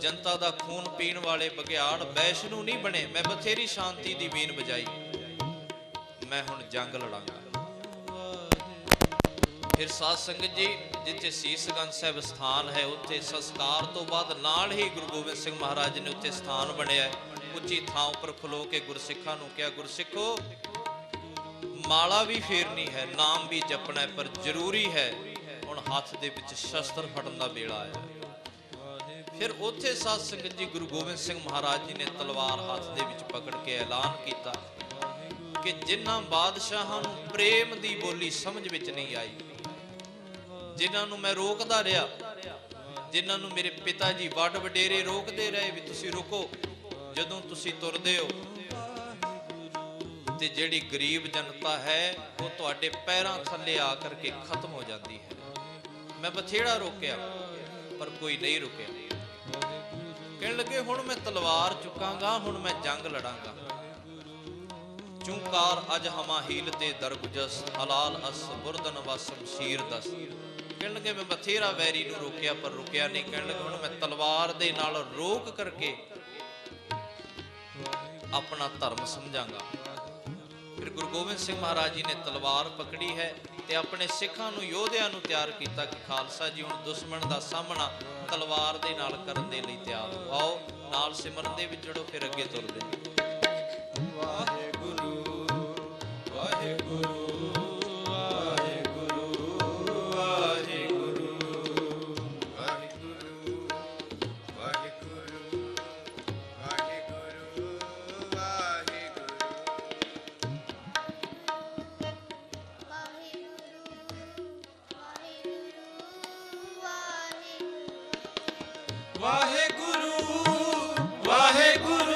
ਜਨਤਾ ਦਾ ਖੂਨ ਪੀਣ ਵਾਲੇ ਬਘਿਆੜ ਵੈਸ਼ਨੂ ਨਹੀਂ ਬਣੇ। ਮੈਂ ਬਥੇਰੀ ਸ਼ਾਂਤੀ ਦੀ ਬੀਨ ਵਜਾਈ, ਮੈਂ ਹੁਣ ਜੰਗ ਲੜਾਂਗਾ। ਫਿਰ ਸਾਧ ਸੰਗਤ ਜੀ, ਜਿੱਥੇ ਸੀਸਗੰਜ ਸਾਹਿਬ ਸਥਾਨ ਹੈ, ਉੱਥੇ ਸੰਸਕਾਰ ਤੋਂ ਬਾਅਦ ਨਾਲ ਹੀ ਗੁਰੂ ਗੋਬਿੰਦ ਸਿੰਘ ਮਹਾਰਾਜ ਨੇ ਉੱਥੇ ਸਥਾਨ ਬਣਿਆ। ਉੱਚੀ ਥਾਂ ਉੱਪਰ ਖਲੋ ਕੇ ਗੁਰਸਿੱਖਾਂ ਨੂੰ ਕਿਹਾ, ਗੁਰਸਿੱਖੋ ਮਾਲਾ ਵੀ ਫੇਰਨੀ ਹੈ, ਨਾਮ ਵੀ ਜਪਣਾ ਹੈ, ਪਰ ਜ਼ਰੂਰੀ ਹੈ ਹੁਣ ਹੱਥ ਦੇ ਵਿੱਚ ਸ਼ਸਤਰ ਫੜਨ ਦਾ ਵੇਲਾ ਆਇਆ। ਫਿਰ ਉੱਥੇ ਸਾਧ ਸੰਗਤ ਜੀ ਗੁਰੂ ਗੋਬਿੰਦ ਸਿੰਘ ਮਹਾਰਾਜ ਜੀ ਨੇ ਤਲਵਾਰ ਹੱਥ ਦੇ ਵਿੱਚ ਪਕੜ ਕੇ ਐਲਾਨ ਕੀਤਾ ਕਿ ਜਿਨ੍ਹਾਂ ਬਾਦਸ਼ਾਹਾਂ ਨੂੰ ਪ੍ਰੇਮ ਦੀ ਬੋਲੀ ਸਮਝ ਵਿੱਚ ਨਹੀਂ ਆਈ, ਜਿਨ੍ਹਾਂ ਨੂੰ ਮੈਂ ਰੋਕਦਾ ਰਿਹਾ, ਜਿਨ੍ਹਾਂ ਨੂੰ ਮੇਰੇ ਪਿਤਾ ਜੀ ਵੱਡ ਵਡੇਰੇ ਰੋਕਦੇ ਰਹੇ ਵੀ ਤੁਸੀਂ ਰੁਕੋ, ਜਦੋਂ ਤੁਸੀਂ ਤੁਰਦੇ ਹੋ ਤੇ ਜਿਹੜੀ ਗਰੀਬ ਜਨਤਾ ਹੈ ਉਹ ਤੁਹਾਡੇ ਪੈਰਾਂ ਥੱਲੇ ਆ ਕਰਕੇ ਖਤਮ ਹੋ ਜਾਂਦੀ ਹੈ। ਮੈਂ ਬਥੇੜਾ ਰੋਕਿਆ ਪਰ ਕੋਈ ਨਹੀਂ ਰੁਕਿਆ। ਕਹਿਣ ਲੱਗੇ ਹੁਣ ਮੈਂ ਤਲਵਾਰ ਚੁੱਕਾਂਗਾ, ਹੁਣ ਮੈਂ ਜੰਗ ਲੜਾਂਗਾ। ਚੁੰਕਾਰ ਅਜ ਹਮਾ ਹੀਲ ਤੇ ਦਰਗੁਜਸ ਹਲਾਲ ਅਸ ਬੁਰਦਨ ਵਸਮ ਸ਼ੀਰ ਦਸ। ਕਹਿਣ ਲੱਗੇ ਮੈਂ ਬਥੇਰਾ ਵੈਰੀ ਨੂੰ ਰੋਕਿਆ ਪਰ ਰੁਕਿਆ ਨਹੀਂ। ਕਹਿਣ ਲੱਗੇ ਹੁਣ ਮੈਂ ਤਲਵਾਰ ਦੇ ਨਾਲ ਰੋਕ ਕਰਕੇ ਆਪਣਾ ਧਰਮ ਸਮਝਾਂਗਾ। ਫਿਰ ਗੁਰੂ ਗੋਬਿੰਦ ਸਿੰਘ ਮਹਾਰਾਜ ਜੀ ਨੇ ਤਲਵਾਰ ਪਕੜੀ ਹੈ ਤੇ ਆਪਣੇ ਸਿੱਖਾਂ ਨੂੰ, ਯੋਧਿਆਂ ਨੂੰ ਤਿਆਰ ਕੀਤਾ ਕਿ ਖਾਲਸਾ ਜੀ ਹੁਣ ਦੁਸ਼ਮਣ ਦਾ ਸਾਹਮਣਾ ਤਲਵਾਰ ਦੇ ਨਾਲ ਕਰਨ ਦੇ ਲਈ ਤਿਆਰ ਹੋ। ਆਓ ਨਾਲ ਸਿਮਰਨ ਦੇ ਵਿੱਚ ਜੁੜੋ, ਫਿਰ ਅੱਗੇ ਤੁਰਦੇ ਹਾਂ। ਵਾਹਿਗੁਰੂ ਵਾਹਿਗੁਰੂ ਵਾਹਿਗੁਰੂ ਵਾਹਿਗੁਰੂ ਵਾਹਿਗੁਰੂ ਵਾਹਿਗੁਰੂ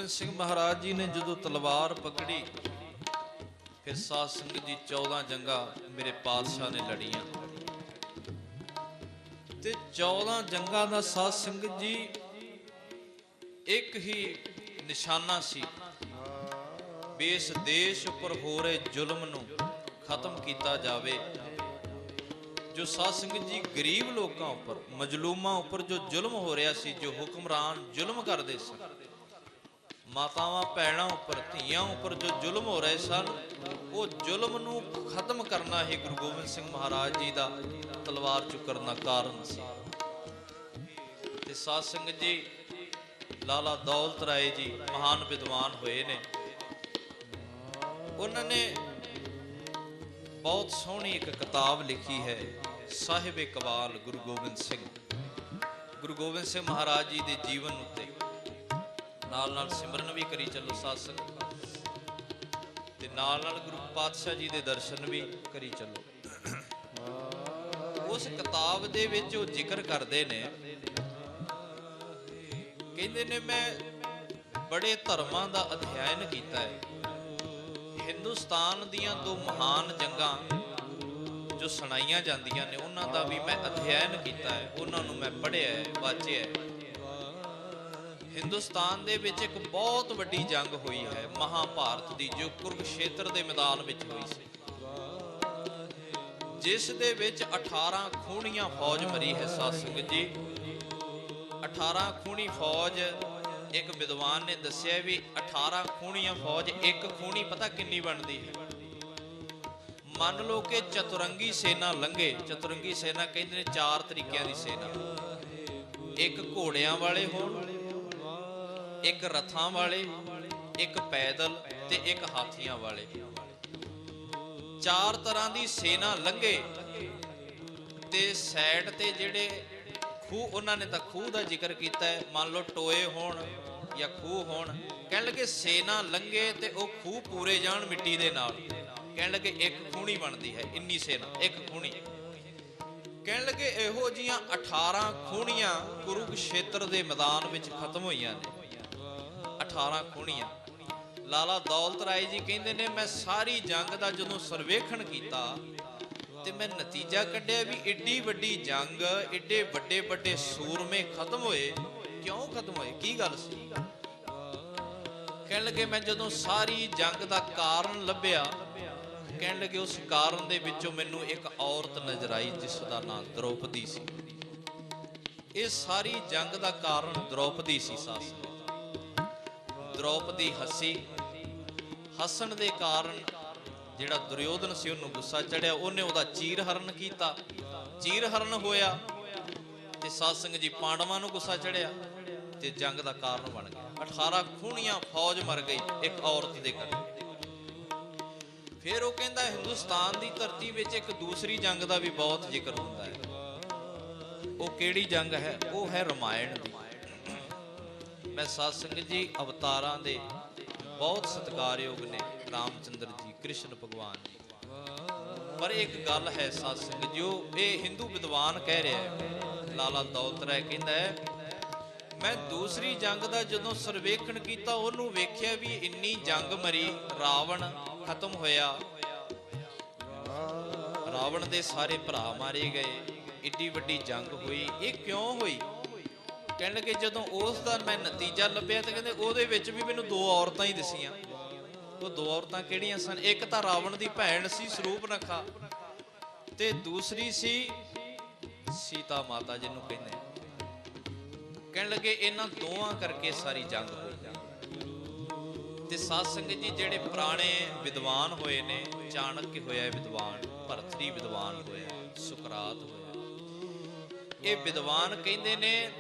ਗੋਬਿੰਦ ਸਿੰਘ ਮਹਾਰਾਜ ਜੀ ਨੇ ਜਦੋਂ ਤਲਵਾਰ ਪਕੜੀ, ਫਿਰ ਸਾਧ ਸੰਗਤ ਜੀ 14 ਜੰਗਾਂ ਮੇਰੇ ਪਾਤਸ਼ਾਹ ਨੇ ਲੜੀਆਂ ਤੇ 14 ਜੰਗਾਂ ਦਾ ਸਾਧ ਸੰਗਤ ਜੀ ਇੱਕ ਹੀ ਨਿਸ਼ਾਨਾ ਸੀ ਵੀ ਇਸ ਦੇਸ਼ ਉੱਪਰ ਹੋ ਰਹੇ ਜ਼ੁਲਮ ਨੂੰ ਖਤਮ ਕੀਤਾ ਜਾਵੇ। ਜੋ ਸਾਧ ਸੰਗਤ ਜੀ ਗਰੀਬ ਲੋਕਾਂ ਉੱਪਰ, ਮਜਲੂਮਾਂ ਉੱਪਰ ਜੋ ਜ਼ੁਲਮ ਹੋ ਰਿਹਾ ਸੀ, ਜੋ ਹੁਕਮਰਾਨ ਜ਼ੁਲਮ ਕਰਦੇ ਸਨ, ਮਾਤਾਵਾਂ ਭੈਣਾਂ ਉੱਪਰ, ਧੀਆਂ ਉੱਪਰ ਜੋ ਜ਼ੁਲਮ ਹੋ ਰਹੇ ਸਨ, ਉਹ ਜ਼ੁਲਮ ਨੂੰ ਖਤਮ ਕਰਨਾ ਹੀ ਗੁਰੂ ਗੋਬਿੰਦ ਸਿੰਘ ਮਹਾਰਾਜ ਜੀ ਦਾ ਤਲਵਾਰ ਚੁੱਕਣ ਦਾ ਕਾਰਨ ਸੀ। ਤੇ ਸਾਧ ਸੰਗਤ ਜੀ ਲਾਲਾ ਦੌਲਤ ਰਾਏ ਜੀ ਮਹਾਨ ਵਿਦਵਾਨ ਹੋਏ ਨੇ, ਉਹਨਾਂ ਨੇ ਬਹੁਤ ਸੋਹਣੀ ਇੱਕ ਕਿਤਾਬ ਲਿਖੀ ਹੈ, ਸਾਹਿਬ ਇਕਬਾਲ ਗੁਰੂ ਗੋਬਿੰਦ ਸਿੰਘ। ਗੁਰੂ ਗੋਬਿੰਦ ਸਿੰਘ ਮਹਾਰਾਜ ਜੀ ਦੇ ਜੀਵਨ ਉੱਤੇ ਨਾਲ ਨਾਲ ਸਿਮਰਨ ਵੀ ਕਰੀ ਚੱਲੋ ਸਾਧ ਸੰਗਤ, ਤੇ ਨਾਲ ਨਾਲ ਗੁਰੂ ਪਾਤਸ਼ਾਹ ਜੀ ਦੇ ਦਰਸ਼ਨ ਵੀ ਕਰੀ ਚੱਲੋ। ਉਸ ਕਿਤਾਬ ਦੇ ਵਿੱਚ ਉਹ ਜ਼ਿਕਰ ਕਰਦੇ ਨੇ, ਕਹਿੰਦੇ ਨੇ ਮੈਂ ਬੜੇ ਧਰਮਾਂ ਦਾ ਅਧਿਐਨ ਕੀਤਾ ਹੈ। ਹਿੰਦੁਸਤਾਨ ਦੀਆਂ ਦੋ ਮਹਾਨ ਜੰਗਾਂ ਜੋ ਸੁਣਾਈਆਂ ਜਾਂਦੀਆਂ ਨੇ, ਉਹਨਾਂ ਦਾ ਵੀ ਮੈਂ ਅਧਿਐਨ ਕੀਤਾ ਹੈ, ਉਹਨਾਂ ਨੂੰ ਮੈਂ ਪੜ੍ਹਿਆ ਹੈ, ਵਾਚਿਆ ਹੈ। ਹਿੰਦੁਸਤਾਨ ਦੇ ਵਿੱਚ ਇੱਕ ਬਹੁਤ ਵੱਡੀ ਜੰਗ ਹੋਈ ਹੈ ਮਹਾਭਾਰਤ ਦੀ, ਜੋ ਕੁਰੂਕਸ਼ੇਤਰ ਦੇ ਮੈਦਾਨ ਵਿੱਚ ਹੋਈ ਸੀ, ਜਿਸ ਦੇ ਵਿੱਚ 18 ਖੂਨੀਆਂ ਫੌਜ ਮਰੀ ਹੈ ਸਾਧ ਸੰਗਤ ਜੀ। 18 ਖੂਨੀ ਫੌਜ, ਇੱਕ ਵਿਦਵਾਨ ਨੇ ਦੱਸਿਆ ਵੀ 18 ਖੂਨੀਆਂ ਫੌਜ, ਇੱਕ ਖੂਨੀ ਪਤਾ ਕਿੰਨੀ ਬਣਦੀ ਹੈ? ਮੰਨ ਲਓ ਕਿ ਚਤੁਰੰਗੀ ਸੈਨਾ ਲੰਘੇ। ਚਤੁਰੰਗੀ ਸੈਨਾ ਕਹਿੰਦੇ ਨੇ 4 ਤਰੀਕਿਆਂ ਦੀ ਸੈਨਾ, ਇੱਕ ਘੋੜਿਆਂ ਵਾਲੇ ਹੋਣ, ਇੱਕ ਰਥਾਂ ਵਾਲੇ, ਇੱਕ ਪੈਦਲ ਤੇ ਇੱਕ ਹਾਥੀਆਂ ਵਾਲੇ। 4 ਤਰ੍ਹਾਂ ਦੀ ਸੈਨਾ ਲੰਘੇ ਤੇ ਸਾਈਡ ਤੇ ਜਿਹੜੇ ਖੂਹ, ਉਹਨਾਂ ਨੇ ਤਾਂ ਖੂਹ ਦਾ ਜ਼ਿਕਰ ਕੀਤਾ ਹੈ, ਮੰਨ ਲਓ ਟੋਏ ਹੋਣ ਜਾਂ ਖੂਹ ਹੋਣ। ਕਹਿਣ ਲੱਗੇ ਸੈਨਾ ਲੰਘੇ ਤੇ ਉਹ ਖੂਹ ਪੂਰੇ ਜਾਣ ਮਿੱਟੀ ਦੇ ਨਾਲ, ਕਹਿਣ ਲੱਗੇ ਇੱਕ ਖੂਣੀ ਬਣਦੀ ਹੈ, ਇੰਨੀ ਸੈਨਾ ਇੱਕ ਖੂਣੀ। ਕਹਿਣ ਲੱਗੇ ਇਹੋ ਜੀਆਂ 18 ਖੂਣੀਆਂ ਕੁਰੂਕਸ਼ੇਤਰ ਦੇ ਮੈਦਾਨ ਵਿੱਚ ਖਤਮ ਹੋਈਆਂ ਨੇ। 18 ਖੂਣੀਆਂ। ਲਾਲਾ ਦੌਲਤ ਰਾਏ ਜੀ ਕਹਿੰਦੇ ਨੇ ਮੈਂ ਸਾਰੀ ਜੰਗ ਦਾ ਜਦੋਂ ਸਰਵੇਖਣ ਕੀਤਾ ਤੇ ਮੈਂ ਨਤੀਜਾ ਕੱਢਿਆ ਵੀ ਏਡੀ ਵੱਡੀ ਜੰਗ, ਏਡੇ ਵੱਡੇ ਵੱਡੇ ਸੂਰਮੇ ਖਤਮ ਹੋਏ। ਕਿਉਂ ਖਤਮ ਹੋਏ? ਕੀ ਗੱਲ ਸੀ? ਕਹਿਣ ਲੱਗੇ ਮੈਂ ਜਦੋਂ ਸਾਰੀ ਜੰਗ ਦਾ ਕਾਰਨ ਲੱਭਿਆ, ਕਹਿਣ ਲੱਗੇ ਉਸ ਕਾਰਨ ਦੇ ਵਿੱਚੋਂ ਮੈਨੂੰ ਇੱਕ ਔਰਤ ਨਜ਼ਰ ਆਈ ਜਿਸ ਦਾ ਨਾਮ ਦ੍ਰੋਪਦੀ ਸੀ। ਇਹ ਸਾਰੀ ਜੰਗ ਦਾ ਕਾਰਨ ਦ੍ਰੋਪਦੀ ਸੀ ਸਾਧ ਸੰਗਤ। ਦ੍ਰੋਪਦੀ ਹੱਸੀ, ਹੱਸਣ ਦੇ ਕਾਰਨ ਜਿਹੜਾ ਦੁਰਯੋਧਨ ਸੀ ਉਹਨੂੰ ਗੁੱਸਾ ਚੜਿਆ, ਉਹਨੇ ਉਹਦਾ ਚੀਰ ਹਰਨ ਕੀਤਾ। ਚੀਰ ਹਰਨ ਹੋਇਆ ਤੇ ਸਾਧ ਸੰਗਤ ਜੀ ਪਾਂਡਵਾਂ ਨੂੰ ਗੁੱਸਾ ਚੜਿਆ ਤੇ ਜੰਗ ਦਾ ਕਾਰਨ ਬਣ ਗਿਆ। 18 ਖੂਨੀਆਂ ਫੌਜ ਮਰ ਗਈ ਇੱਕ ਔਰਤ ਦੇ ਕਰਕੇ। ਫਿਰ ਉਹ ਕਹਿੰਦਾ ਹਿੰਦੁਸਤਾਨ ਦੀ ਧਰਤੀ ਵਿੱਚ ਇੱਕ ਦੂਸਰੀ ਜੰਗ ਦਾ ਵੀ ਬਹੁਤ ਜ਼ਿਕਰ ਹੁੰਦਾ ਹੈ। ਉਹ ਕਿਹੜੀ ਜੰਗ ਹੈ? ਉਹ ਹੈ ਰਾਮਾਇਣ ਦੀ। ਮੈਂ ਸਾਧ ਸੰਗਤ ਜੀ ਅਵਤਾਰਾਂ ਦੇ ਬਹੁਤ ਸਤਿਕਾਰਯੋਗ ਨੇ ਰਾਮਚੰਦਰ ਜੀ, ਕ੍ਰਿਸ਼ਨ ਭਗਵਾਨ ਜੀ, ਪਰ ਇੱਕ ਗੱਲ ਹੈ ਸਾਧ ਸੰਗਤ ਜੀ, ਇਹ ਹਿੰਦੂ ਵਿਦਵਾਨ ਕਹਿ ਰਿਹਾ ਹੈ, ਲਾਲਾ ਦੌਲਤ ਰਾਏ ਕਹਿੰਦਾ ਹੈ ਮੈਂ ਦੂਸਰੀ ਜੰਗ ਦਾ ਜਦੋਂ ਸਰਵੇਖਣ ਕੀਤਾ, ਉਹਨੂੰ ਵੇਖਿਆ ਵੀ ਇੰਨੀ ਜੰਗ ਮਰੀ, ਰਾਵਣ ਖਤਮ ਹੋਇਆ, ਰਾਵਣ ਦੇ ਸਾਰੇ ਭਰਾ ਮਾਰੇ ਗਏ, ਏਡੀ ਵੱਡੀ ਜੰਗ ਹੋਈ। ਇਹ ਕਿਉਂ ਹੋਈ? ਕਹਿਣ ਲੱਗੇ ਜਦੋਂ ਉਸ ਦਾ ਮੈਂ ਨਤੀਜਾ ਲੱਭਿਆ ਤੇ ਕਹਿੰਦੇ ਉਹਦੇ ਵਿੱਚ ਵੀ ਮੈਨੂੰ 2 ਔਰਤਾਂ ਹੀ ਦਿਸੀਆਂ। ਉਹ 2 ਔਰਤਾਂ ਕਿਹੜੀਆਂ ਸਨ? ਇੱਕ ਤਾਂ ਰਾਵਣ ਦੀ ਭੈਣ ਸੀ ਸਰੂਪਨਖਾ, ਤੇ ਦੂਸਰੀ ਸੀ ਸੀਤਾ ਮਾਤਾ ਜਿਹਨੂੰ ਕਹਿੰਦੇ। ਕਹਿਣ ਲੱਗੇ ਇਹਨਾਂ ਦੋਵਾਂ ਕਰਕੇ ਸਾਰੀ ਜੰਗ ਹੋਈ। ਤੇ ਸਾਧ ਸੰਗਤ ਜੀ ਜਿਹੜੇ ਪੁਰਾਣੇ ਵਿਦਵਾਨ ਹੋਏ ਨੇ, ਚਾਣਕ ਹੋਇਆ ਵਿਦਵਾਨ, ਭਰਤਰੀ ਵਿਦਵਾਨ ਹੋਇਆ, ਸੁਕਰਾਤ ਹੋਇਆ, ਇਹ ਵਿਦਵਾਨ ਕਹਿੰਦੇ ਨੇ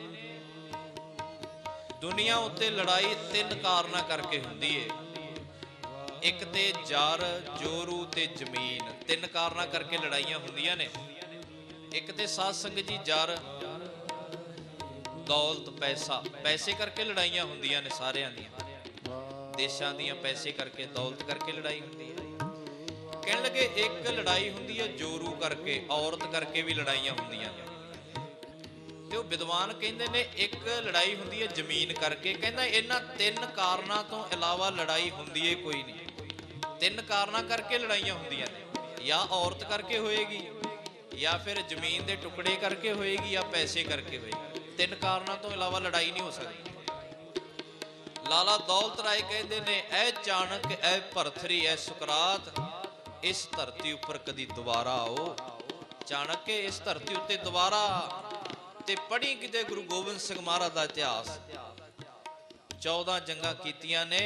ਦੁਨੀਆ ਉੱਤੇ ਲੜਾਈ 3 ਕਾਰਨਾਂ ਕਰਕੇ ਹੁੰਦੀ ਏ। ਇੱਕ ਤੇ ਜਰ, ਜੋਰੂ ਤੇ ਜ਼ਮੀਨ, 3 ਕਾਰਨਾਂ ਕਰਕੇ ਲੜਾਈਆਂ ਹੁੰਦੀਆਂ ਨੇ। ਇੱਕ ਤੇ ਸਾਧ ਸੰਗਤ ਜੀ ਜਰ, ਦੌਲਤ, ਪੈਸਾ, ਪੈਸੇ ਕਰਕੇ ਲੜਾਈਆਂ ਹੁੰਦੀਆਂ ਨੇ ਸਾਰਿਆਂ ਦੀਆਂ, ਦੇਸ਼ਾਂ ਦੀਆਂ ਪੈਸੇ ਕਰਕੇ, ਦੌਲਤ ਕਰਕੇ ਲੜਾਈ ਹੁੰਦੀ ਹੈ। ਕਹਿਣ ਲੱਗੇ ਇੱਕ ਲੜਾਈ ਹੁੰਦੀ ਹੈ ਜੋਰੂ ਕਰਕੇ, ਔਰਤ ਕਰਕੇ ਵੀ ਲੜਾਈਆਂ ਹੁੰਦੀਆਂ ਨੇ। ਤੇ ਤੇ ਉਹ ਵਿਦਵਾਨ ਕਹਿੰਦੇ ਨੇ ਇੱਕ ਲੜਾਈ ਹੁੰਦੀ ਹੈ ਜ਼ਮੀਨ ਕਰਕੇ। ਕਹਿੰਦਾ ਇਹਨਾਂ ਤਿੰਨ ਕਾਰਨਾਂ ਤੋਂ ਇਲਾਵਾ ਲੜਾਈ ਹੁੰਦੀ ਏ ਕੋਈ ਨਹੀਂ। ਤਿੰਨ ਕਾਰਨਾਂ ਕਰਕੇ ਲੜਾਈਆਂ ਹੁੰਦੀਆਂ ਨੇ, ਜਾਂ ਔਰਤ ਕਰਕੇ ਹੋਏਗੀ, ਜਾਂ ਫਿਰ ਜ਼ਮੀਨ ਦੇ ਟੁਕੜੇ ਕਰਕੇ ਹੋਏਗੀ, ਜਾਂ ਪੈਸੇ ਕਰਕੇ ਹੋਏਗੀ। ਤਿੰਨ ਕਾਰਨਾਂ ਤੋਂ ਇਲਾਵਾ ਲੜਾਈ ਨਹੀਂ ਹੋ ਸਕਦੀ। ਲਾਲਾ ਦੌਲਤ ਰਾਏ ਕਹਿੰਦੇ ਨੇ, ਐ ਚਾਣਕ ਐ ਭਰਥਰੀ ਐ ਸੁਕਰਾਤ, ਇਸ ਧਰਤੀ ਉੱਪਰ ਕਦੀ ਦੁਬਾਰਾ ਆਓ। ਚਾਣਕ ਇਸ ਧਰਤੀ ਉੱਤੇ ਦੁਬਾਰਾ ਤੇ ਪੜ੍ਹੀ ਕਿਤੇ ਗੁਰੂ ਗੋਬਿੰਦ ਸਿੰਘ ਮਹਾਰਾਜ ਦਾ ਇਤਿਹਾਸ। 14 ਜੰਗਾਂ ਕੀਤੀਆਂ ਨੇ,